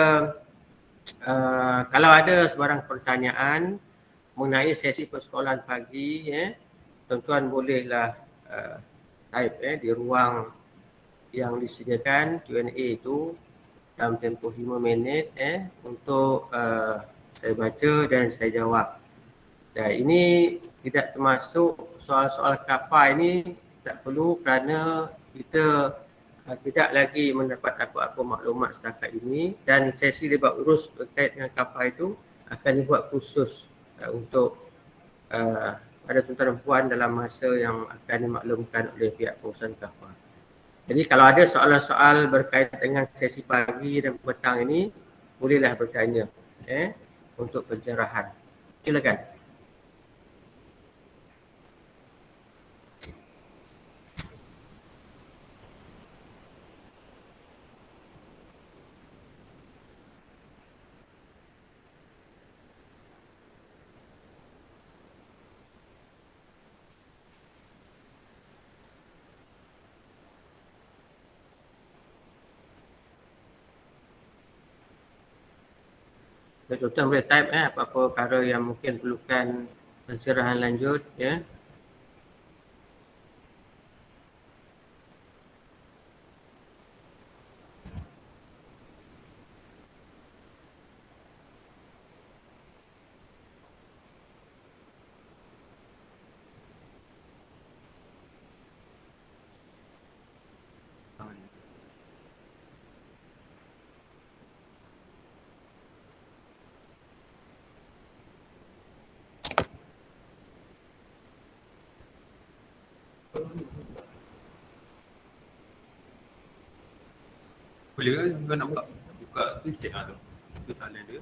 kalau ada sebarang pertanyaan mengenai sesi persekolahan pagi, tuan-tuan bolehlah type di ruang yang disediakan Q&A itu dalam tempoh 5 minit untuk saya baca dan saya jawab. Dan ini tidak termasuk soal-soal kafar ini, tak perlu kerana kita tidak lagi mendapat apa-apa maklumat setakat ini, dan sesi debat urus berkait dengan kafar itu akan dibuat khusus untuk pada tuan-tuan dan puan dalam masa yang akan dimaklumkan oleh pihak pengurusan kafar. Jadi kalau ada soalan-soal berkait dengan sesi pagi dan petang ini, bolehlah bertanya untuk pencerahan. Silakan. Tuan-tuan boleh type apa-apa perkara yang mungkin perlukan pencerahan lanjut ya. Boleh ke kau nak buka tu cek tu. Tu soalan dia.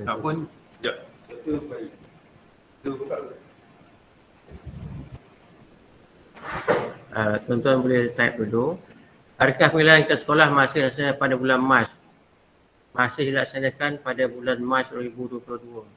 Tak pun sekejap. Tu baik. Tu buka. Tuan-tuan boleh type dulu. Adakah pemilihan ke sekolah masih dilaksanakan pada bulan Mac? Masih dilaksanakan pada bulan Mac 2022.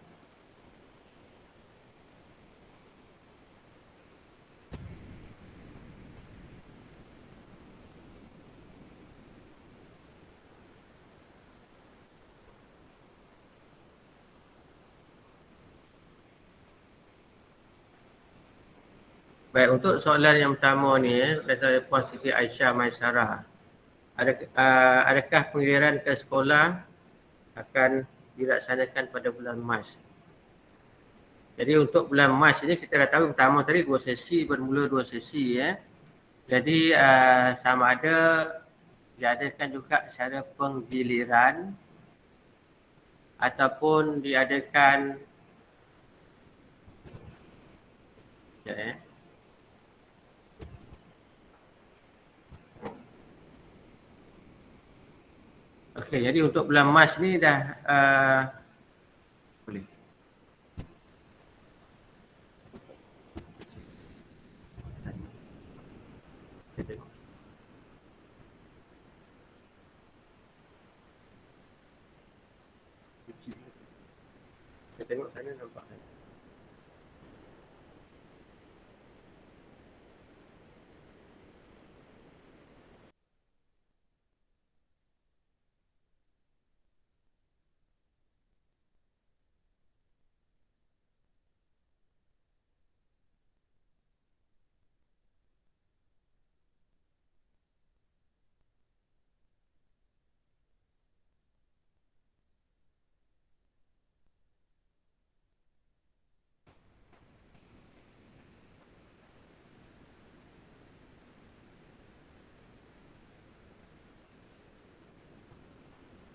Baik, untuk soalan yang pertama ni, daripada Puan Siti Aisyah Maisarah. Adakah pengiriran ke sekolah akan dilaksanakan pada bulan Mac? Jadi untuk bulan Mac ni kita dah tahu pertama tadi 2 sesi, bermula 2 sesi ya. Jadi sama ada diadakan juga secara penggiliran ataupun diadakan Okey, jadi untuk bulan Mac ni dah boleh. Kita tengok sana nampak.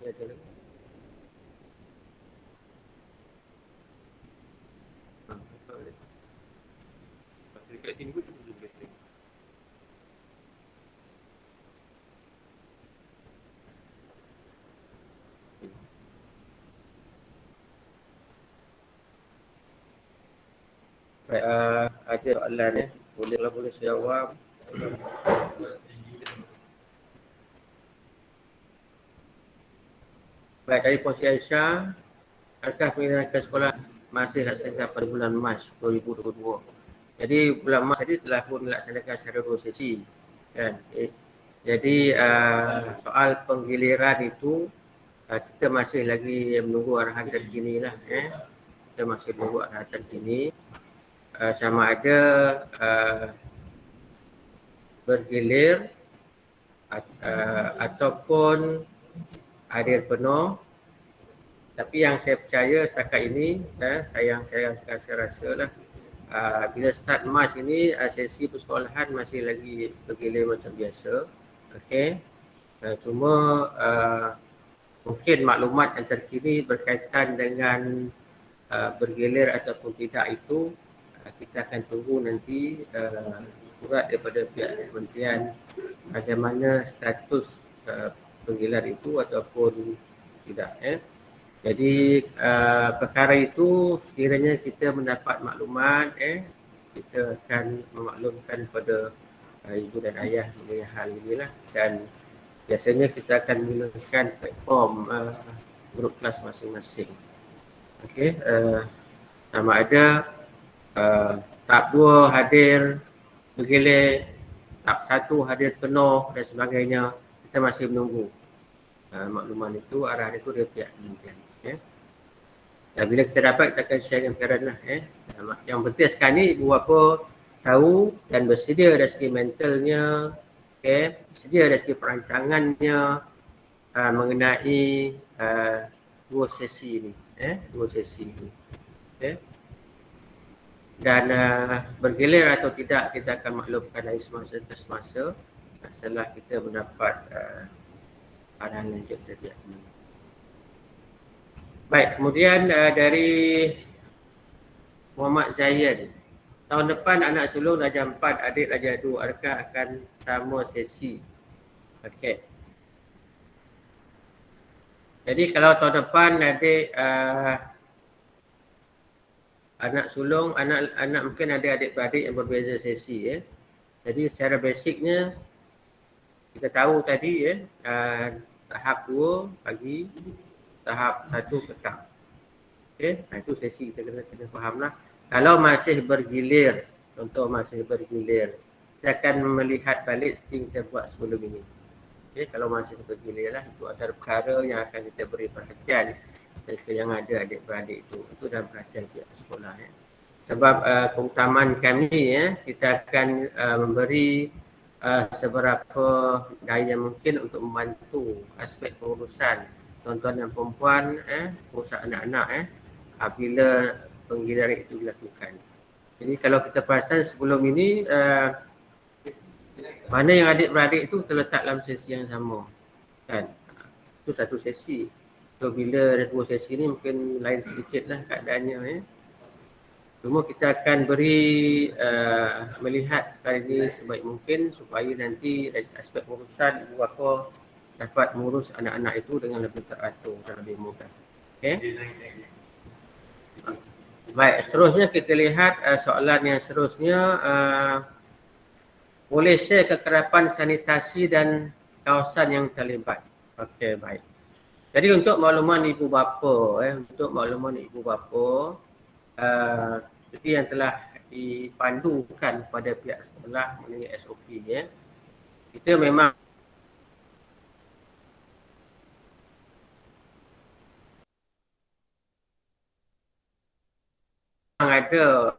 Ya, tengok. Dekat sini pun boleh tengok. Baik, ada soalan ya. Boleh saya jawab. Baik, dari Puan Siti Aisyah, adakah pengiriran ke sekolah masih dilaksanakan pada bulan Mac 2022? Jadi bulan Mac tadi telah pun dilaksanakan secara 2 sesi kan. Jadi soal penggiliran itu kita masih lagi menunggu arahan terkini lah kita masih menunggu arahan terkini sama ada bergilir ataupun hadir penuh. Tapi yang saya percaya setakat ini saya rasa lah bila start Mac ini sesi persekolahan masih lagi bergilir macam biasa. Okey. Cuma mungkin maklumat yang terkini berkaitan dengan bergilir ataupun tidak itu kita akan tunggu nanti surat daripada pihak kementerian bagaimana status penggiliran itu ataupun tidak Jadi perkara itu sekiranya kita mendapat maklumat kita akan memaklumkan kepada ibu dan ayah mengenai hal inilah dan biasanya kita akan menggunakan platform grup kelas masing-masing. Okey, sama ada tahap 2 hadir bergilir, tahap 1 hadir penuh dan sebagainya, kita masih menunggu. makluman itu, arahan itu dari pihak kementerian. Dan bila kita dapat, kita akan share dengan parent lah. Yang penting sekarang ni ibu bapa tahu dan bersedia dari segi mentalnya, bersedia dari segi perancangannya mengenai dua sesi ni. Dan bergilir atau tidak, kita akan maklumkan dari semasa ke semasa setelah kita mendapat arahan lanjut dari pihak kementerian. Baik, kemudian dari Muhammad Zayan. Tahun depan anak sulung darjah 4, adik darjah 2. Adakah akan sama sesi? Okey. Jadi kalau tahun depan adik anak sulung, anak mungkin ada adik-beradik yang berbeza sesi. Jadi secara basicnya kita tahu tadi tahap 2 pagi, tahap 1 petang. Itu sesi kita kena fahamlah. Kalau masih bergilir, contoh masih bergilir, saya akan melihat balik seperti kita buat sebelum ini. Kalau masih bergilir lah, itu antara perkara yang akan kita beri perhatian ketika yang ada adik-beradik itu dalam perhatian pihak sekolah. Sebab keutamaan kami, kita akan memberi seberapa daya mungkin untuk membantu aspek pengurusan tuan-tuan dan perempuan, pengurusan anak-anak apabila penggiliran itu dilakukan. Jadi kalau kita perasan sebelum ini, mana yang adik-beradik itu terletak dalam sesi yang sama, kan? Itu satu sesi. So bila ada dua sesi ni mungkin lain sedikit lah keadaannya. Cuma kita akan beri melihat kali ini sebaik mungkin supaya nanti dari aspek pengurusan ibu bapa dapat mengurus anak-anak itu dengan lebih teratur dan lebih mudah. Baik, seterusnya kita lihat soalan yang seterusnya. Boleh share kekerapan sanitasi dan kawasan yang terlibat. Okey, baik. Jadi untuk makluman ibu bapa, seperti yang telah dipandukan pada pihak sekolah mengenai SOP, kita memang ada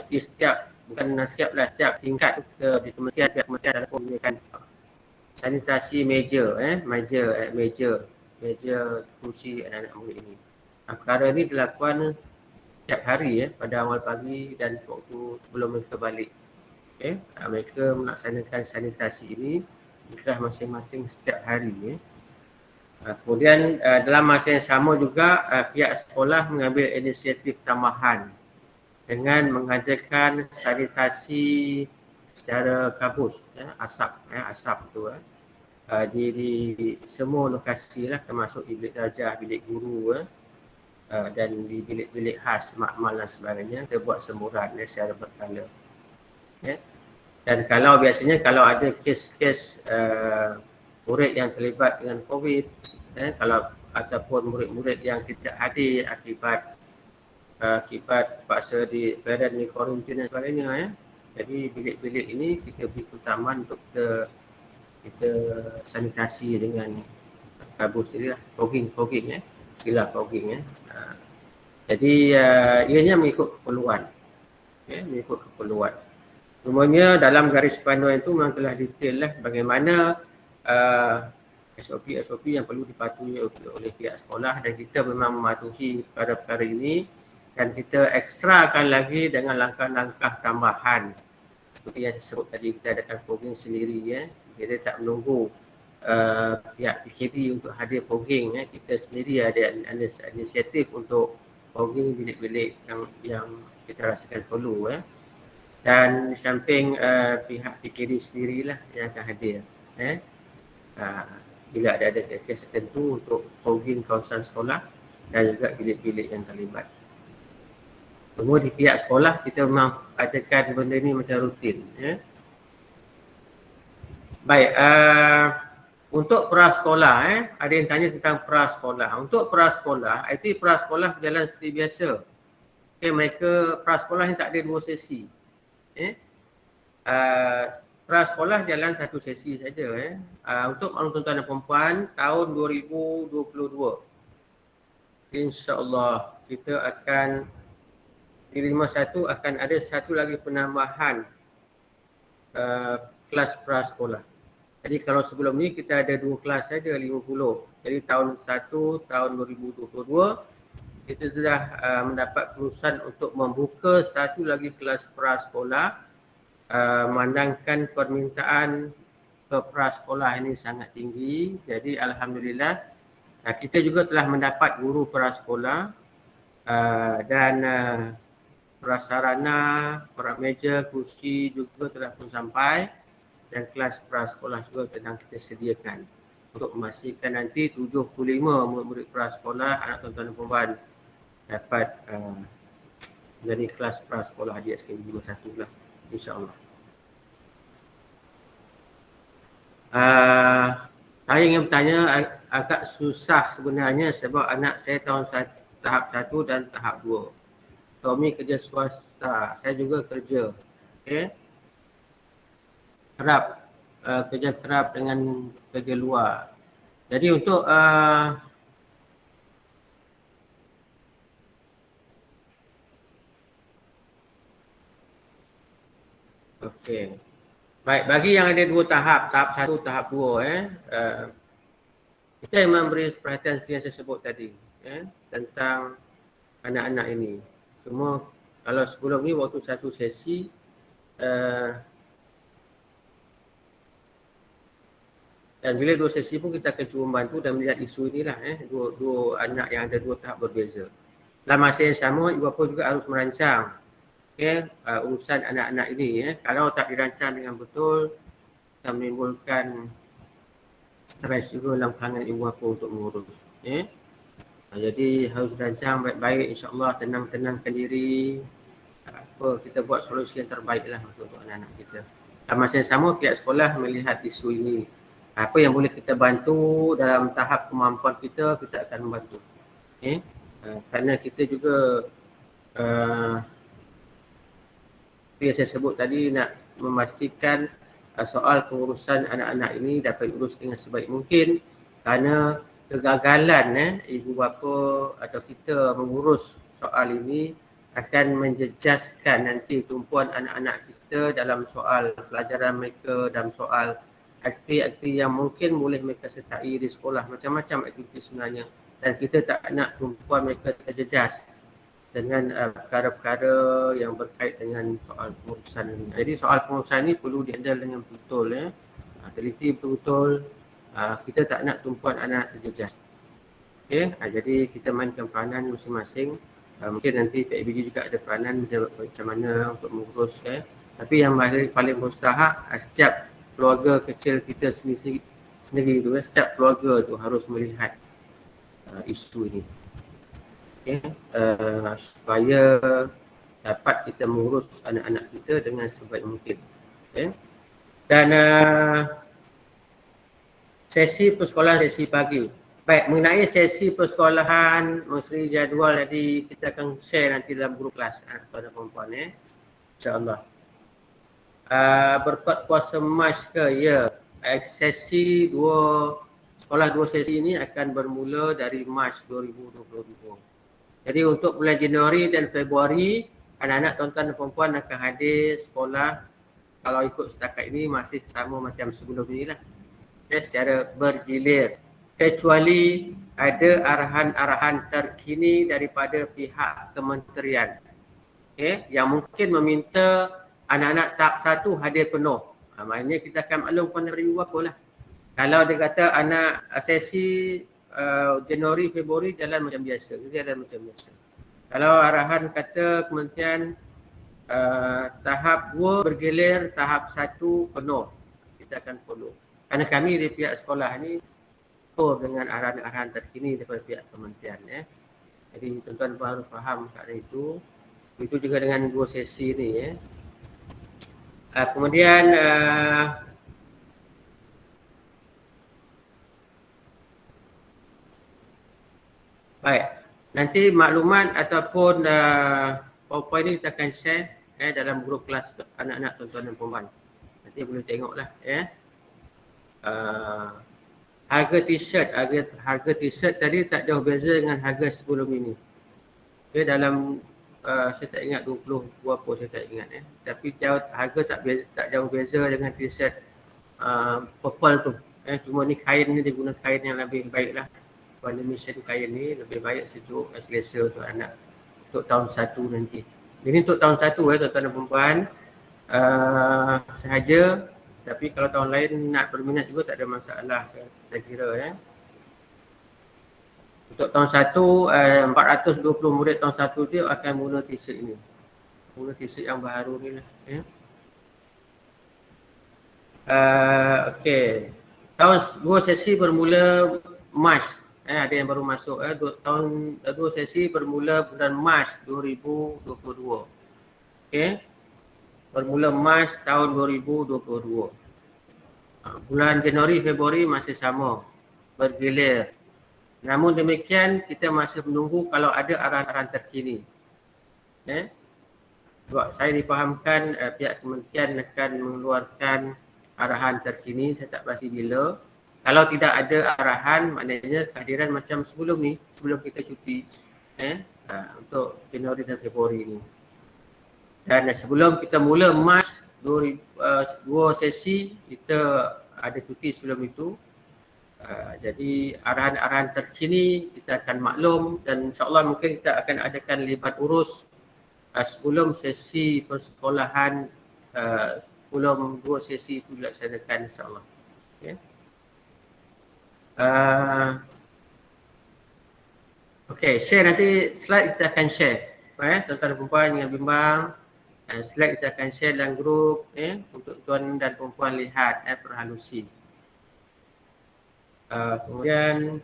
di setiap, bukan setiap tingkat di kementerian, pihak kementerian adalah menyediakan sanitasi meja, meja kursi anak-anak murid ini. Perkara ini dilakukan setiap hari pada awal pagi dan waktu sebelum mereka balik. Mereka melaksanakan sanitasi ini mereka masing-masing setiap hari. Kemudian dalam masa yang sama juga pihak sekolah mengambil inisiatif tambahan dengan mengadakan sanitasi secara kabus, asap tu di semua lokasi lah, termasuk di bilik darjah, bilik guru dan di bilik-bilik khas, makmal dan sebagainya. Kita buat semburan secara berkala. Dan kalau biasanya kalau ada kes-kes murid yang terlibat dengan COVID, kalau ataupun murid-murid yang tidak hadir akibat paksa di parent di quarantine dan sebagainya, jadi bilik-bilik ini kita beri keutamaan untuk kita sanitasi dengan kabus ini lah, fogging istilah fogging. Jadi ianya mengikut keperluan, Semuanya dalam garis panduan itu memang telah detail lah bagaimana SOP yang perlu dipatuhi oleh pihak sekolah, dan kita memang mematuhi perkara-perkara ini, dan kita ekstrakan lagi dengan langkah-langkah tambahan seperti yang saya sebut tadi. Kita adakan fogging sendiri, kita tak menunggu pihak PKD untuk hadir fogging. Kita sendiri ada inisiatif untuk fogging bilik-bilik yang kita rasakan perlu. Dan di samping pihak PKD sendirilah yang akan hadir bila ada kes tertentu untuk fogging kawasan sekolah dan juga bilik-bilik yang terlibat. Semua di pihak sekolah kita memang adakan benda ni macam rutin. Baik, Untuk prasekolah, ada yang tanya tentang prasekolah. Untuk prasekolah, aktiviti prasekolah berjalan seperti biasa. Okay, mereka prasekolah ni tak ada 2 sesi. Prasekolah jalan 1 sesi saja. Untuk makluman tuan-tuan dan perempuan, tahun 2022. InsyaAllah kita akan di 51 akan ada satu lagi penambahan kelas prasekolah. Jadi kalau sebelum ni kita ada 2 kelas saja 50. Jadi tahun 1 tahun 2022 kita sudah mendapat keputusan untuk membuka satu lagi kelas prasekolah, memandangkan permintaan ke prasekolah ini sangat tinggi. Jadi alhamdulillah kita juga telah mendapat guru prasekolah dan prasarana, perab meja, kursi juga telah pun sampai. Dan kelas prasekolah juga sedang kita sediakan untuk memastikan nanti 75 murid-murid prasekolah, anak tuan-tuan dan perempuan dapat menjadi kelas prasekolah di SKM 51 lah, insyaAllah. Saya ingin bertanya, agak susah sebenarnya sebab anak saya tahap 1 dan tahap 2. Suami kerja swasta, saya juga kerja. Okay. Kerja kerap dengan kerja luar. Jadi untuk okey. Baik, bagi yang ada 2 tahap, tahap 1, tahap 2 kita memang beri perhatian seperti yang saya sebut tadi tentang anak-anak ini. Cuma kalau sebelum ni waktu satu sesi dan bila 2 sesi pun kita akan cuba membantu dan melihat isu inilah dua anak yang ada 2 tahap berbeza. Dalam masa yang sama, ibu bapa juga harus merancang urusan anak-anak ini. Kalau tak dirancang dengan betul, akan menimbulkan stres juga dalam kalangan ibu bapa untuk mengurus. Jadi harus dirancang baik-baik, insya-Allah, tenangkan diri. Kita buat solusi yang terbaik lah untuk anak-anak kita. Dalam masa yang sama, pihak sekolah melihat isu ini. Apa yang boleh kita bantu dalam tahap kemampuan kita, kita akan membantu. Kerana kita juga yang saya sebut tadi nak memastikan soal pengurusan anak-anak ini dapat diurus dengan sebaik mungkin, kerana kegagalan ibu bapa atau kita mengurus soal ini akan menjejaskan nanti tumpuan anak-anak kita dalam soal pelajaran mereka, dalam soal aktiviti yang mungkin boleh mereka sertai di sekolah, macam-macam aktiviti sebenarnya, dan kita tak nak tumpuan mereka terjejas dengan perkara-perkara yang berkait dengan soal pengurusan ini. Jadi soal pengurusan ini perlu dihandle dengan betul, teliti betul-betul. Kita tak nak tumpuan anak terjejas. Jadi kita mainkan peranan masing-masing. Mungkin nanti PIBG juga ada peranan macam mana untuk mengurus. Tapi yang paling mustahak, setiap keluarga kecil kita sendiri tu, setiap keluarga tu harus melihat isu ini. Supaya dapat kita mengurus anak-anak kita dengan sebaik mungkin. Dan sesi persekolahan, sesi pagi. Baik, mengenai sesi persekolahan, mesti jadual tadi kita akan share nanti dalam grup kelas anak-anak dan perempuan, insya-Allah. Berkat puasa Mac ke? Ya. Sesi sekolah 2 sesi ini akan bermula dari Mac 2022. Jadi untuk bulan Januari dan Februari, anak-anak tuan-tuan dan perempuan akan hadir sekolah, kalau ikut setakat ini masih sama macam sebelum ni lah. Secara bergilir. Kecuali ada arahan-arahan terkini daripada pihak kementerian. Yang mungkin meminta anak-anak tahap 1 hadir penuh. Maknanya kita akan maklum kepada ibu bapa lah. Kalau dia kata anak sesi Januari, Februari jalan macam biasa. Jalan macam biasa. Kalau arahan kata kementerian tahap 2 bergilir, tahap 1 penuh, kita akan follow. Kerana kami di pihak sekolah ni dengan arahan-arahan terkini daripada pihak kementerian. Jadi tuan-tuan harus faham keadaan itu. Itu juga dengan 2 sesi ni. Kemudian Baik. Nanti maklumat ataupun PowerPoint ni kita akan share dalam grup kelas anak-anak tuan-tuan dan puan. Nanti boleh tengoklah harga t-shirt tadi tak jauh beza dengan harga sebelum ini. Dalam saya tak ingat 20 berapa saya tak ingat tapi harga tak jauh beza dengan t-shirt purple tu. Cuma ni kain ni dia guna kain yang lebih baik lah. Mesin kain ni lebih baik, sejuk, selesa untuk anak untuk tahun 1 nanti. Jadi untuk tahun 1 tuan-tuan dan puan sahaja. Tapi kalau tahun lain nak berminat juga tak ada masalah saya kira Untuk tahun 1 420 murid tahun 1 dia akan guna t-shirt ini. Guna t-shirt yang baru ni lah okey. Tahun 2 sesi bermula Mac. Ada yang baru masuk tahun 2 sesi bermula bulan Mac 2022. Okey. Bermula Mac tahun 2022. Bulan Januari, Februari masih sama, bergilir. Namun demikian kita masih menunggu kalau ada arahan-arahan terkini. Sebab saya difahamkan pihak kementerian akan mengeluarkan arahan terkini, saya tak pasti bila. Kalau tidak ada arahan, maknanya kehadiran macam sebelum ni, sebelum kita cuti untuk Januari dan Februari ni. Dan sebelum kita mula Mac 2 sesi, kita ada cuti sebelum itu. Jadi arahan-arahan terkini kita akan maklum dan insyaAllah mungkin kita akan adakan libat urus sebelum sesi persekolahan, sebelum 2 sesi itu dilaksanakan insyaAllah. Okey, share nanti slide kita akan share. Tuan-tuan dan puan yang bimbang, slide kita akan share dalam grup untuk tuan dan perempuan lihat perhalusi. Kemudian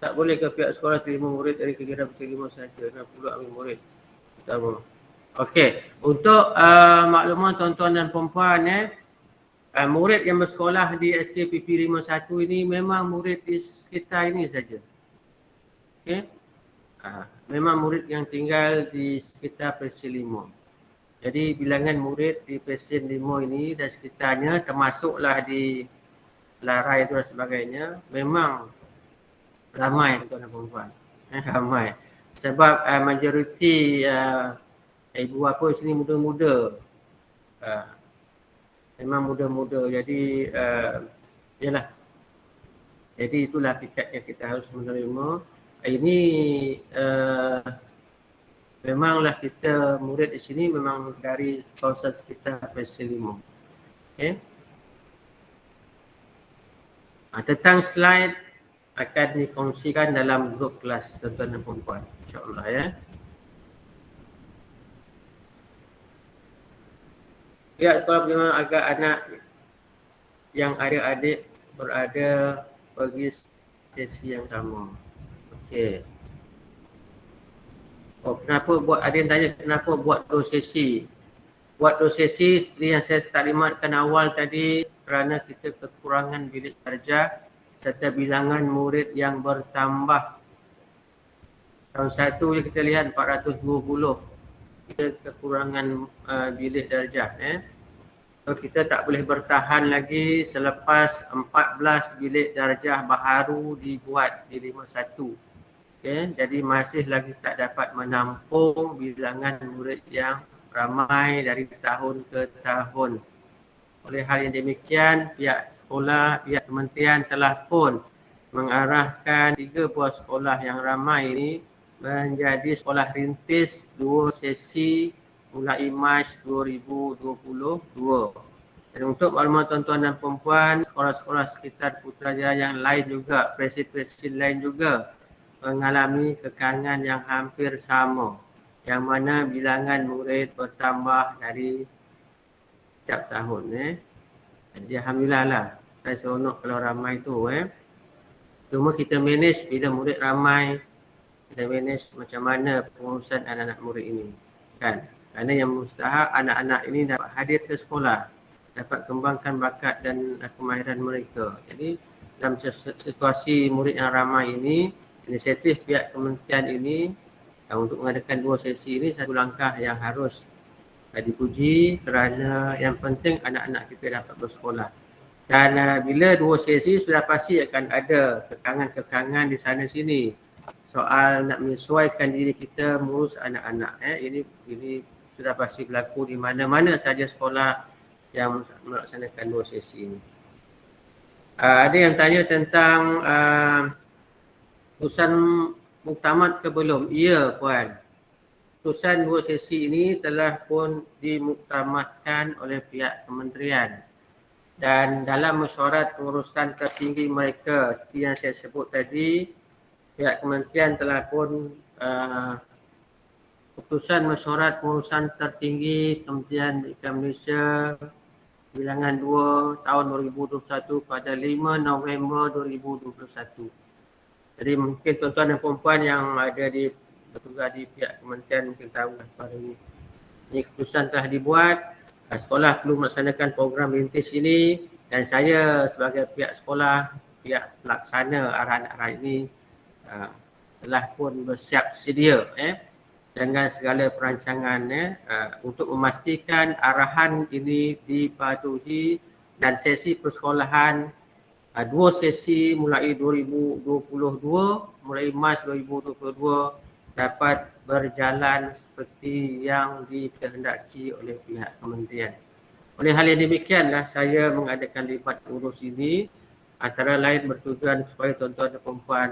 tak boleh ke pihak sekolah terima murid dari kegiatan terima saja, nak pula ambil murid utama. Okey, untuk makluman tuan-tuan dan perempuan murid yang bersekolah di SKPP 51 ini memang murid di sekitar ini saja. Okey. Memang murid yang tinggal di sekitar Presiden 5. Jadi bilangan murid di Presiden 5 ini dan sekitarnya termasuklah di Larai dan sebagainya memang ramai tuan-tuan dan perempuan. Ramai. Sebab majoriti ibu bapa sini muda-muda. Memang muda-muda. Jadi yalah. Jadi itulah tiket yang kita harus menerima. Ini memanglah kita murid di sini memang dari kawasan sekitar Presiden 5. Okey. Tentang slide akan dikongsikan dalam grup kelas tuan-tuan dan puan-puan, insya-Allah Ya, sekolah penerimaan agak anak yang adik-adik berada pergi sesi yang sama. Okey. Kenapa buat, ada yang tanya kenapa buat 2 sesi? Buat 2 sesi seperti yang saya taklimatkan awal tadi kerana kita kekurangan bilik darjah serta bilangan murid yang bertambah. Tahun 1 je kita lihat 420. Kita kekurangan bilik darjah. So kita tak boleh bertahan lagi selepas 14 bilik darjah baharu dibuat di 51. Jadi masih lagi tak dapat menampung bilangan murid yang ramai dari tahun ke tahun. Oleh hal yang demikian, pihak sekolah, pihak kementerian telah pun mengarahkan 3 buah sekolah yang ramai ini menjadi sekolah rintis 2 sesi mulai Mac 2022. Dan untuk maklumat tuan-tuan dan perempuan, sekolah-sekolah sekitar Putrajaya yang lain juga, presiden-presiden lain juga mengalami kekangan yang hampir sama, yang mana bilangan murid bertambah dari setiap tahun. Jadi alhamdulillah lah, saya seronok kalau ramai tu. Cuma kita manage bila murid ramai, kita manage macam mana pengurusan anak-anak murid ini, kan? Kerana yang mustahak anak-anak ini dapat hadir ke sekolah. dapat kembangkan bakat dan kemahiran mereka. Jadi dalam situasi murid yang ramai ini, inisiatif pihak kementerian ini untuk mengadakan 2 sesi ini satu langkah yang harus dipuji kerana yang penting anak-anak kita dapat bersekolah. Dan bila 2 sesi sudah pasti akan ada kekangan-kekangan di sana sini. Soal nak menyesuaikan diri kita mengurus anak-anak. Ini sudah pasti berlaku di mana-mana saja sekolah yang melaksanakan 2 sesi ini. Ada yang tanya tentang urusan muktamad ke belum? Ya, Puan. Keputusan 2 sesi ini telah pun dimuktamadkan oleh pihak kementerian. Dan dalam mesyuarat pengurusan tertinggi mereka, seperti yang saya sebut tadi, pihak kementerian telah pun keputusan mesyuarat pengurusan tertinggi Kementerian Pendidikan Malaysia bilangan 2 tahun 2021 pada 5 November 2021. Jadi mungkin tuan-tuan dan puan-puan yang ada di bertugas di pihak kementerian mungkin tahu hari ini. Ini keputusan telah dibuat, sekolah perlu melaksanakan program rintis ini dan saya sebagai pihak sekolah, pihak pelaksana arahan-arahan ini telah pun bersiap sedia dengan segala perancangan untuk memastikan arahan ini dipatuhi dan sesi persekolahan 2 sesi mulai 2022, mulai Mac 2022 dapat berjalan seperti yang dikehendaki oleh pihak kementerian. Oleh hal yang demikianlah saya mengadakan lipat urus ini antara lain bertujuan supaya tuan-tuan dan puan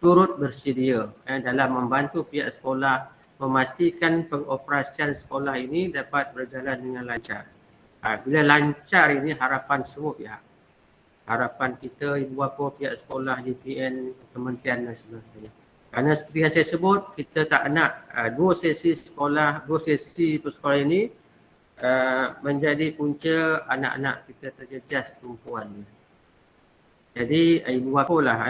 turut bersedia dalam membantu pihak sekolah memastikan pengoperasian sekolah ini dapat berjalan dengan lancar. Bila lancar ini harapan semua pihak. Harapan kita, ibu bapa, pihak sekolah, DPN, kementerian dan sebagainya. Kerana seperti yang saya sebut, kita tak nak 2 sesi sekolah, 2 sesi persekolah ini menjadi punca anak-anak kita terjejas tumpuan. Jadi ibu bapa lah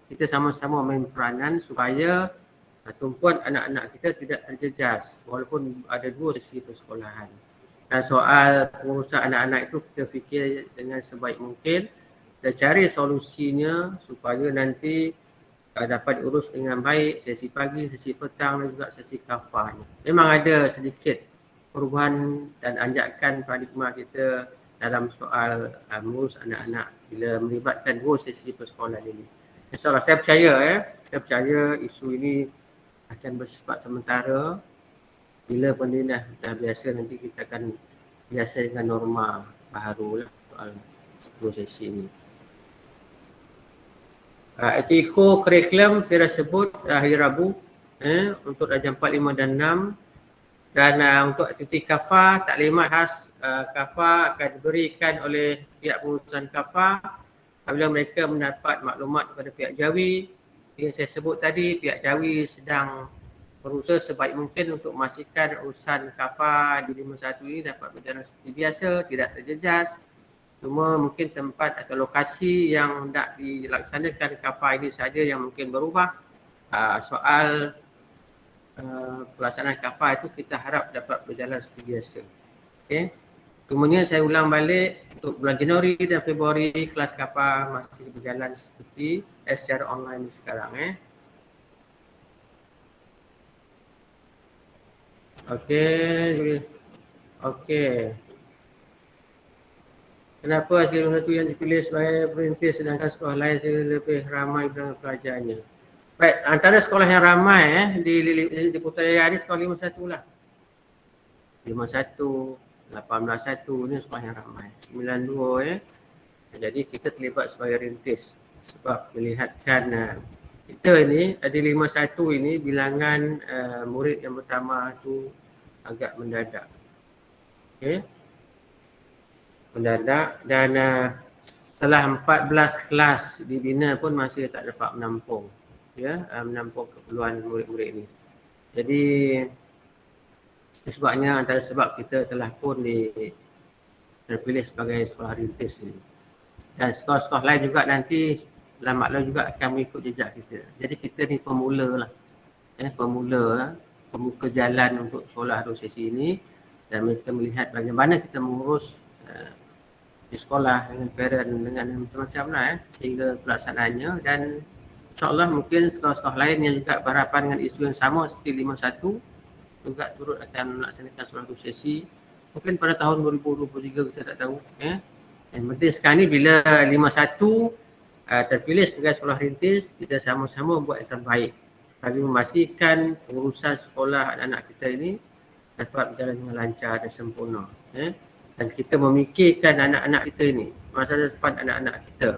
kita sama-sama main peranan supaya tumpuan anak-anak kita tidak terjejas walaupun ada 2 sesi persekolahan. Dan soal pengurusan anak-anak itu kita fikir dengan sebaik mungkin, kita cari solusinya supaya nanti dapat diurus dengan baik, sesi pagi, sesi petang dan juga sesi kafah. Memang ada sedikit perubahan dan anjakan paradigma kita dalam soal mengurus anak-anak bila melibatkan 2 sesi persekolahan ini. InsyaAllah saya percaya isu ini akan bersifat sementara. Bila benda dah biasa, nanti kita akan biasa dengan norma baru soal 2 sesi ini. Etiko kurikulum saya dah sebut hari Rabu untuk jam 4, 5 dan 6. Dan untuk aktiviti kafah, taklimat khas kafah akan diberikan oleh pihak pengurusan kafah apabila mereka mendapat maklumat daripada pihak Jawi. Yang saya sebut tadi, pihak Jawi sedang berusaha sebaik mungkin untuk memastikan urusan kafah di 51 ini dapat berjalan seperti biasa, tidak terjejas. Cuma mungkin tempat atau lokasi yang hendak dilaksanakan kafah ini saja yang mungkin berubah. Soal pelaksanaan kafah itu kita harap dapat berjalan seperti biasa. Okay. Kemudian saya ulang balik, untuk bulan Januari dan Februari kelas kafah masih berjalan seperti secara online sekarang. Okey. Kenapa sekolah satu yang dipilih sebagai perintis sedangkan sekolah lain lebih ramai dengan pelajarnya? Baik, antara sekolah yang ramai di Putrajaya ni sekolah 51 lah. 51, 18-1 ni sekolah yang ramai. 92 Jadi kita terlibat sebagai rintis sebab melihatkan kita ini di 51 ini bilangan murid yang pertama tu agak mendadak. Okey. Mendadak dan setelah 14 kelas dibina pun masih tak dapat menampung menampung keperluan murid-murid ini. Jadi sebabnya antara sebab kita telah pun terpilih sebagai sekolah rintis ini. Dan sekolah-sekolah lain juga nanti dalam maklum juga akan mengikut jejak kita. Jadi kita ni pemula lah. Pembuka jalan untuk sekolah 2 sesi ini dan mereka melihat bagaimana kita mengurus di sekolah dengan parent dengan macam-macam lah sehingga pelaksanaannya, dan insyaAllah mungkin sekolah-sekolah lain yang juga berhadapan dengan isu yang sama seperti 51 juga turut akan melaksanakan suatu sesi mungkin pada tahun 2023, kita tak tahu Yang penting sekarang ni bila 51 terpilih sebagai sekolah rintis, kita sama-sama buat yang terbaik bagi memastikan pengurusan sekolah anak-anak kita ini dapat berjalan dengan lancar dan sempurna. Dan kita memikirkan anak-anak kita ini, masa depan anak-anak kita,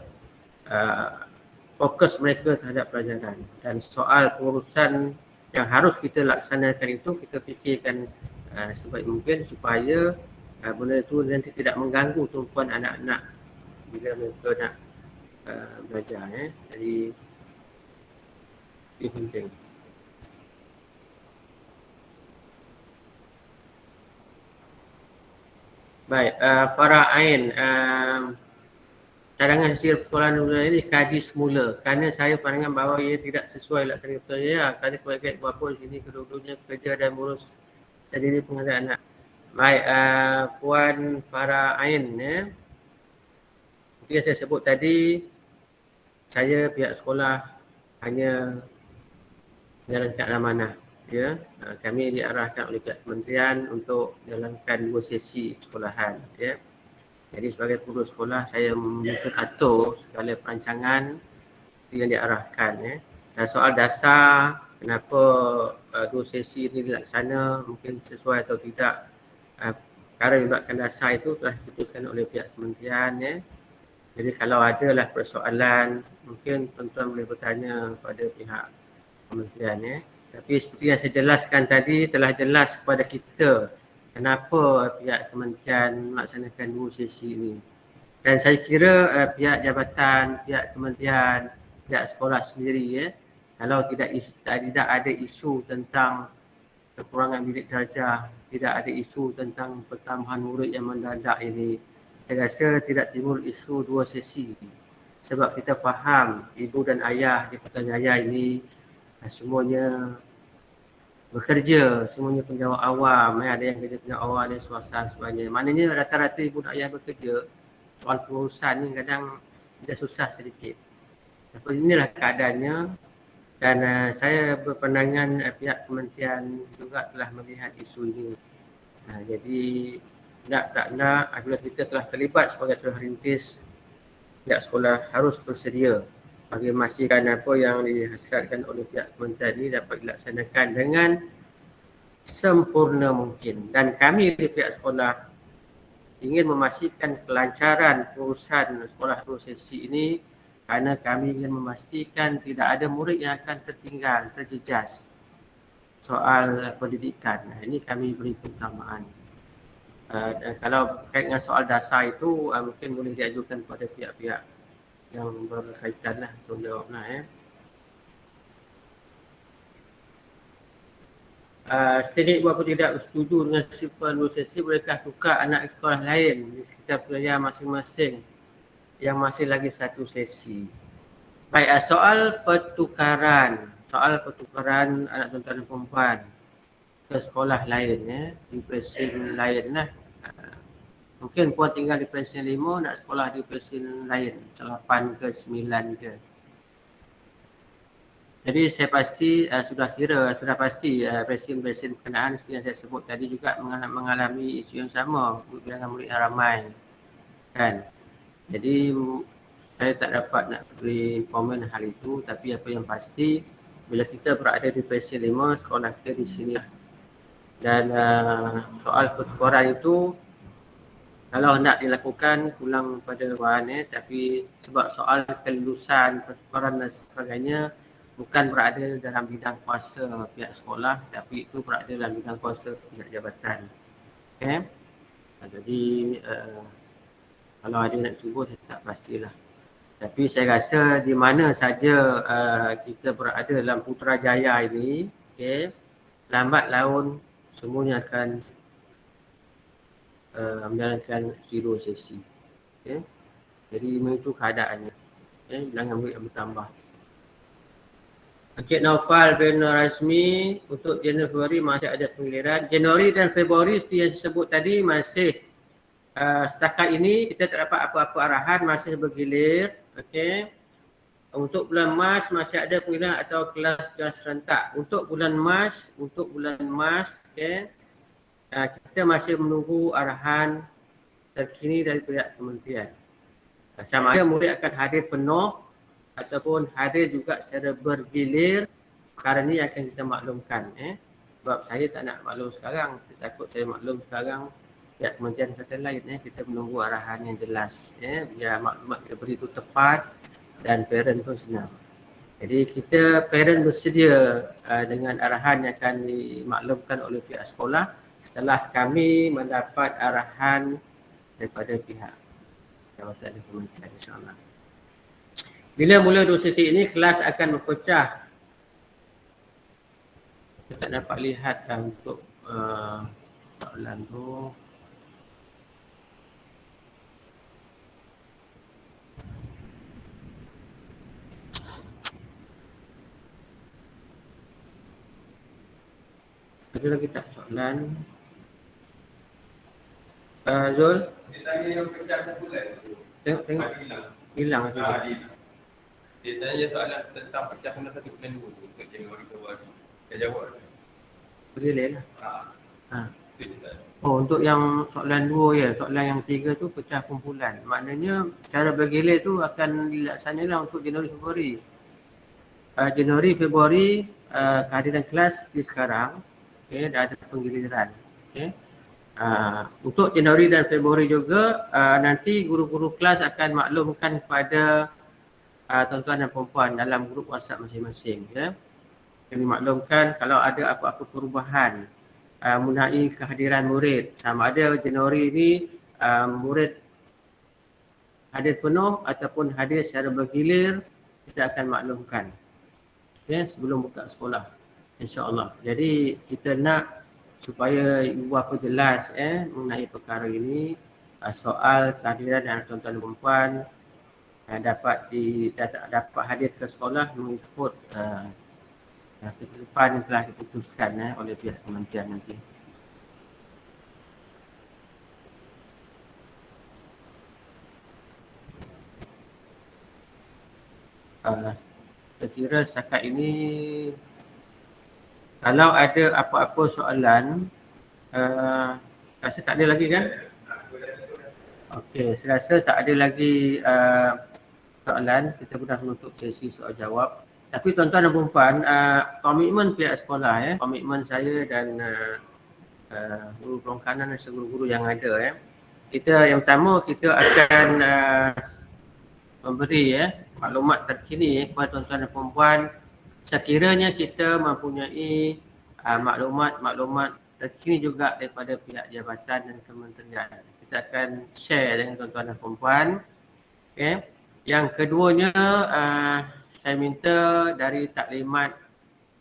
fokus mereka terhadap pelajaran, dan soal pengurusan yang harus kita laksanakan itu kita fikirkan sebaik mungkin supaya benda itu nanti tidak mengganggu tumpuan anak-anak bila mereka nak belajar. Jadi ini penting. Baik, para Ain, cadangan hasil persekolahan dunia ini kaji semula kerana saya pandangan bahawa ia tidak sesuai laksana pekerja kerana kebahagiaan berapa di sini kedua-duanya bekerja dan mengurus diri pengajaran anak. Baik, Puan para Ain, seperti saya sebut tadi, saya pihak sekolah hanya menjalankan amanah. Kami diarahkan oleh pihak kementerian untuk jalankan 2 sesi sekolahan. Jadi sebagai pengurus sekolah, saya menyusun atur segala perancangan yang diarahkan. Dan soal dasar, kenapa 2 sesi ini dilaksana, mungkin sesuai atau tidak, perkara yang melibatkan dasar itu telah diputuskan oleh pihak kementerian. Jadi kalau adalah persoalan, mungkin tuan-tuan boleh bertanya kepada pihak kementerian. Tapi seperti yang saya jelaskan tadi, telah jelas kepada kita kenapa pihak kementerian melaksanakan 2 sesi ini. Dan saya kira pihak jabatan, pihak kementerian, pihak sekolah sendiri, kalau tidak ada isu tentang kekurangan bilik darjah, tidak ada isu tentang pertambahan murid yang mendadak ini, saya rasa tidak timbul isu 2 sesi. Sebab kita faham ibu dan ayah di Putrajaya ini semuanya bekerja, semuanya penjawat awam, ada yang kerja penjawat awam, ada swasta sebagainya. Maknanya rata-rata ibu dan ayah bekerja, soal pengurusan ni kadang dia susah sedikit. Tapi inilah keadaannya, dan saya berpandangan pihak kementerian juga telah melihat isu ini. Jadi tak nak apabila kita telah terlibat sebagai sekolah rintis, pihak sekolah harus bersedia bagi memastikan apa yang dihasratkan oleh pihak kementerian ini dapat dilaksanakan dengan sempurna mungkin. Dan kami di pihak sekolah ingin memastikan kelancaran pengurusan sekolah 2 sesi ini kerana kami ingin memastikan tidak ada murid yang akan tertinggal, terjejas soal pendidikan. Ini kami beri keutamaan. Dan kalau berkait dengan soal dasar itu, mungkin boleh diajukan kepada pihak-pihak yang berkaitan lah, tanggungjawablah. Sedik berapa tidak setuju dengan sistem 2 sesi, bolehkah tukar anak sekolah lain di sekitar pelajar masing-masing yang masih lagi 1 sesi? Baik, soal pertukaran anak tuan-tuan dan perempuan ke sekolah lain, di presin lain lah. Mungkin puan tinggal di presin 5, nak sekolah di presin lain, 8 ke 9 ke. Jadi saya pasti sudah pasti presin-presin berkenaan seperti yang saya sebut tadi juga mengalami isu yang sama, bilangan murid yang ramai. Kan? Jadi saya tak dapat nak beri komen hal itu, tapi apa yang pasti bila kita berada di presin 5, sekolah kita di sini. Dan soal pertukaran itu kalau hendak dilakukan pulang pada Tuan, tapi sebab soal kelulusan, pertukaran dan sebagainya bukan berada dalam bidang kuasa pihak sekolah, tapi itu berada dalam bidang kuasa pihak jabatan. Jadi kalau ada nak cuba, saya tak pastilah. Tapi saya rasa di mana saja kita berada dalam Putrajaya ini, lambat laun semuanya akan menjalankan 0 sesi. Jadi itu keadaannya. Bilangan murid yang bertambah. Encik Naufal bin Rasmi, untuk Januari Februari masih ada penggiliran. Januari dan Februari seperti yang disebut tadi masih setakat ini kita tak dapat apa-apa arahan, masih bergilir. Okey. Untuk bulan Mac masih ada pengiriman atau kelas serentak. Untuk bulan Mac, okey, kita masih menunggu arahan terkini dari pihak kementerian. Sama ada murid akan hadir penuh ataupun hadir juga secara bergilir. Perkara ini akan kita maklumkan. Sebab saya tak nak maklum sekarang. Saya takut saya maklum sekarang, pihak kementerian kata lain. Kita menunggu arahan yang jelas. Biar maklumat kita beri itu tepat dan parent pun senang. Jadi kita parent bersedia dengan arahan yang akan dimaklumkan oleh pihak sekolah setelah kami mendapat arahan daripada pihak jawatan kementerian, insyaAllah. Bila mula 2 sesi ini, kelas akan berpecah. Kita tak dapat lihat untuk soalan tu. Ada lagi tak soalan? Zul? Dia tanya yang pecah bulan tu. Tengok. Hilang juga. Dia tanya soalan tentang pecah bulan 1 bulan 2 tu untuk Januari Februari. Dia jawab. Boleh lah. Itu je tak. Oh, untuk yang soalan 2 ya, soalan yang 3 tu pecah kumpulan. Maknanya secara bergilir tu akan dilaksanakan untuk Januari Februari. Januari Februari kehadiran kelas di sekarang, dah ada penggiliran. Untuk Januari dan Februari juga nanti guru-guru kelas akan maklumkan kepada tuan-tuan dan perempuan dalam grup WhatsApp masing-masing. Kami maklumkan kalau ada apa-apa perubahan mengenai kehadiran murid. Sama ada Januari ini murid hadir penuh ataupun hadir secara bergilir, kita akan maklumkan sebelum buka sekolah, insya-Allah. Jadi kita nak supaya ibu bapa jelas mengenai perkara ini, soal kehadiran dan tuan-tuan dan perempuan dapat hadir ke sekolah mengikut ketentuan yang telah diputuskan oleh pihak kementerian nanti. Saya kira setakat ini kalau ada apa-apa soalan, rasa tak ada lagi kan? Okey, saya rasa tak ada lagi soalan. Kita sudah menutup sesi soal jawab. Tapi tuan-tuan dan perempuan, komitmen pihak sekolah, komitmen saya dan guru perongkanan dan guru-guru yang ada, kita yang pertama kita akan memberi maklumat terkini kepada tuan-tuan dan perempuan sekiranya kita mempunyai maklumat terkini juga daripada pihak jabatan dan kementerian. Kita akan share dengan tuan-tuan dan perempuan. Yang keduanya, saya minta dari taklimat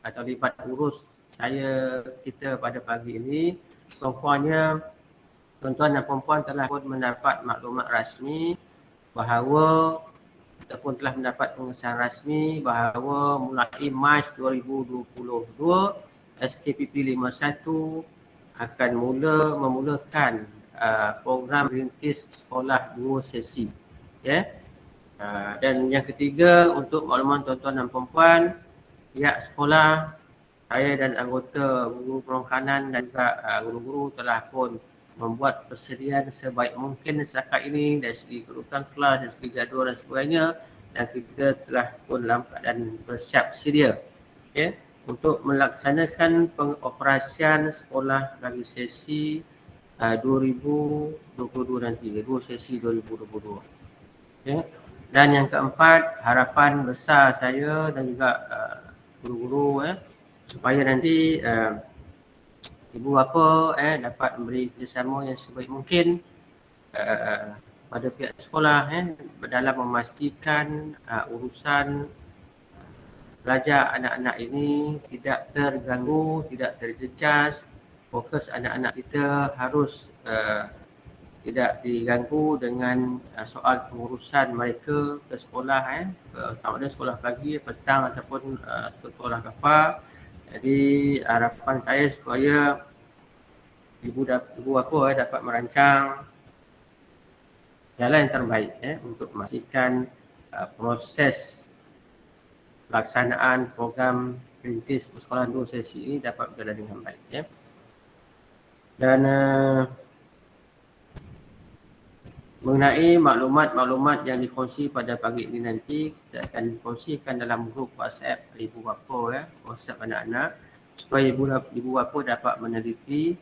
atau libat urus kita pada pagi ini, contohnya tuan-tuan dan perempuan telah pun mendapat maklumat rasmi bahawa ataupun telah mendapat pengesahan rasmi bahawa mulai Mac 2022 SKPP 51 akan memulakan program rintis sekolah 2 sesi. Dan yang ketiga, untuk makluman tuan-tuan dan perempuan, pihak sekolah, saya dan anggota guru perongkanan dan juga guru-guru telah pun membuat persediaan sebaik mungkin setakat ini dari segi kedudukan kelas, dari segi jadual dan sebagainya, dan kita telah pun dalam keadaan bersiap sedia untuk melaksanakan pengoperasian sekolah bagi sesi 2022 nanti, 2 sesi 2022. Dan yang keempat, harapan besar saya dan juga guru-guru supaya nanti ibu bapa dapat memberi kerjasama yang sebaik mungkin pada pihak sekolah dalam memastikan urusan belajar anak-anak ini tidak terganggu, tidak terjejas. Fokus anak-anak kita harus tidak diganggu dengan soal pengurusan mereka ke sekolah, sama ada sekolah pagi, petang ataupun sekolah kafar. Jadi harapan saya supaya ibu bapa dapat merancang jalan yang terbaik untuk memastikan proses pelaksanaan program perintis persekolahan 2 sesi ini dapat berjalan dengan baik. Dan mengenai maklumat-maklumat yang dikongsi pada pagi ini nanti, kita akan kongsikan dalam grup WhatsApp ibu bapa, WhatsApp anak-anak, supaya ibu bapa dapat meneliti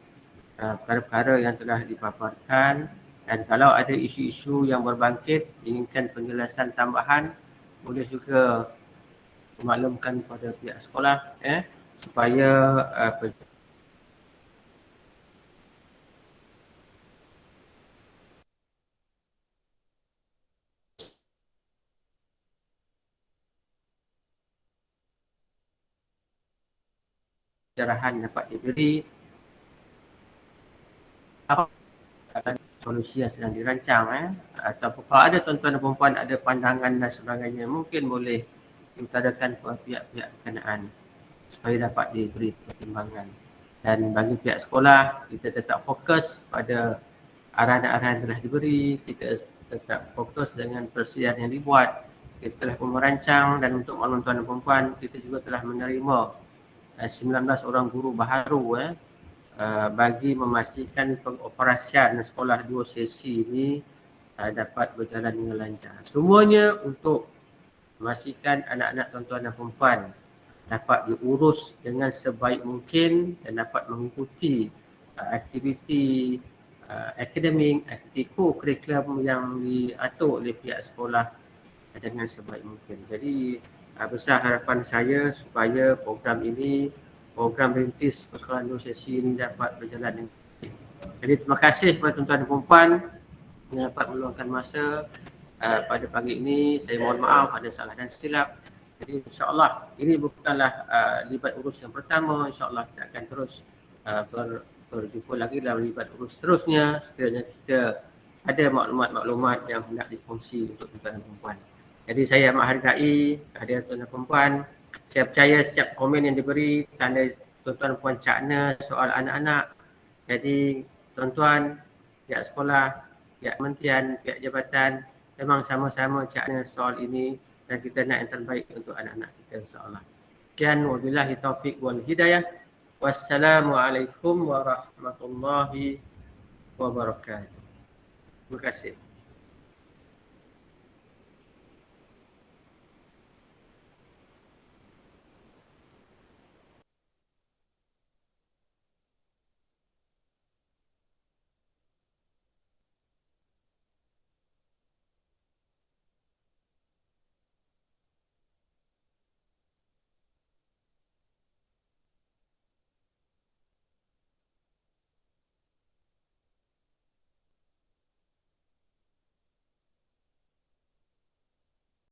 perkara-perkara yang telah dipaparkan, dan kalau ada isu-isu yang berbangkit inginkan penjelasan tambahan, boleh juga memaklumkan kepada pihak sekolah supaya pencerahan dapat diberi solusi yang sedang dirancang ataupun kalau ada tuan-tuan dan puan ada pandangan dan sebagainya, mungkin boleh diutarakan kepada pihak-pihak berkenaan supaya dapat diberi pertimbangan. Dan bagi pihak sekolah, kita tetap fokus pada arahan-arahan yang telah diberi, kita tetap fokus dengan persediaan yang dibuat. Kita telah pun merancang, dan untuk makluman tuan dan puan, kita juga telah menerima 19 orang guru baharu bagi memastikan pengoperasian sekolah 2 sesi ini dapat berjalan dengan lancar. Semuanya untuk memastikan anak-anak tuan-tuan dan puan dapat diurus dengan sebaik mungkin dan dapat mengikuti aktiviti akademik, aktiviti co-curriculum yang diatur oleh pihak sekolah dengan sebaik mungkin. Jadi besar harapan saya supaya program ini, program perintis persekolahan 2 sesi ini dapat berjalan dengan baik. Jadi terima kasih kepada tuan-tuan dan puan yang dapat meluangkan masa pada pagi ini. Saya mohon maaf ada salah dan silap. Jadi insyaAllah ini bukanlah libat urus yang pertama. InsyaAllah kita akan terus berjumpa lagi dalam libat urus seterusnya sekiranya kita ada maklumat-maklumat yang hendak dikongsi untuk tuan-tuan dan puan. Jadi saya amat hargai kehadiran tuan dan puan. Saya percaya setiap komen yang diberi tanda tuan-tuan dan puan cakna soal anak-anak. Jadi tuan-tuan, pihak sekolah, pihak kementerian, pihak jabatan memang sama-sama cakna soal ini dan kita nak yang terbaik untuk anak-anak kita insya-Allah. Sekian, wabillahi taufik wal hidayah. Wassalamualaikum warahmatullahi wabarakatuh. Terima kasih.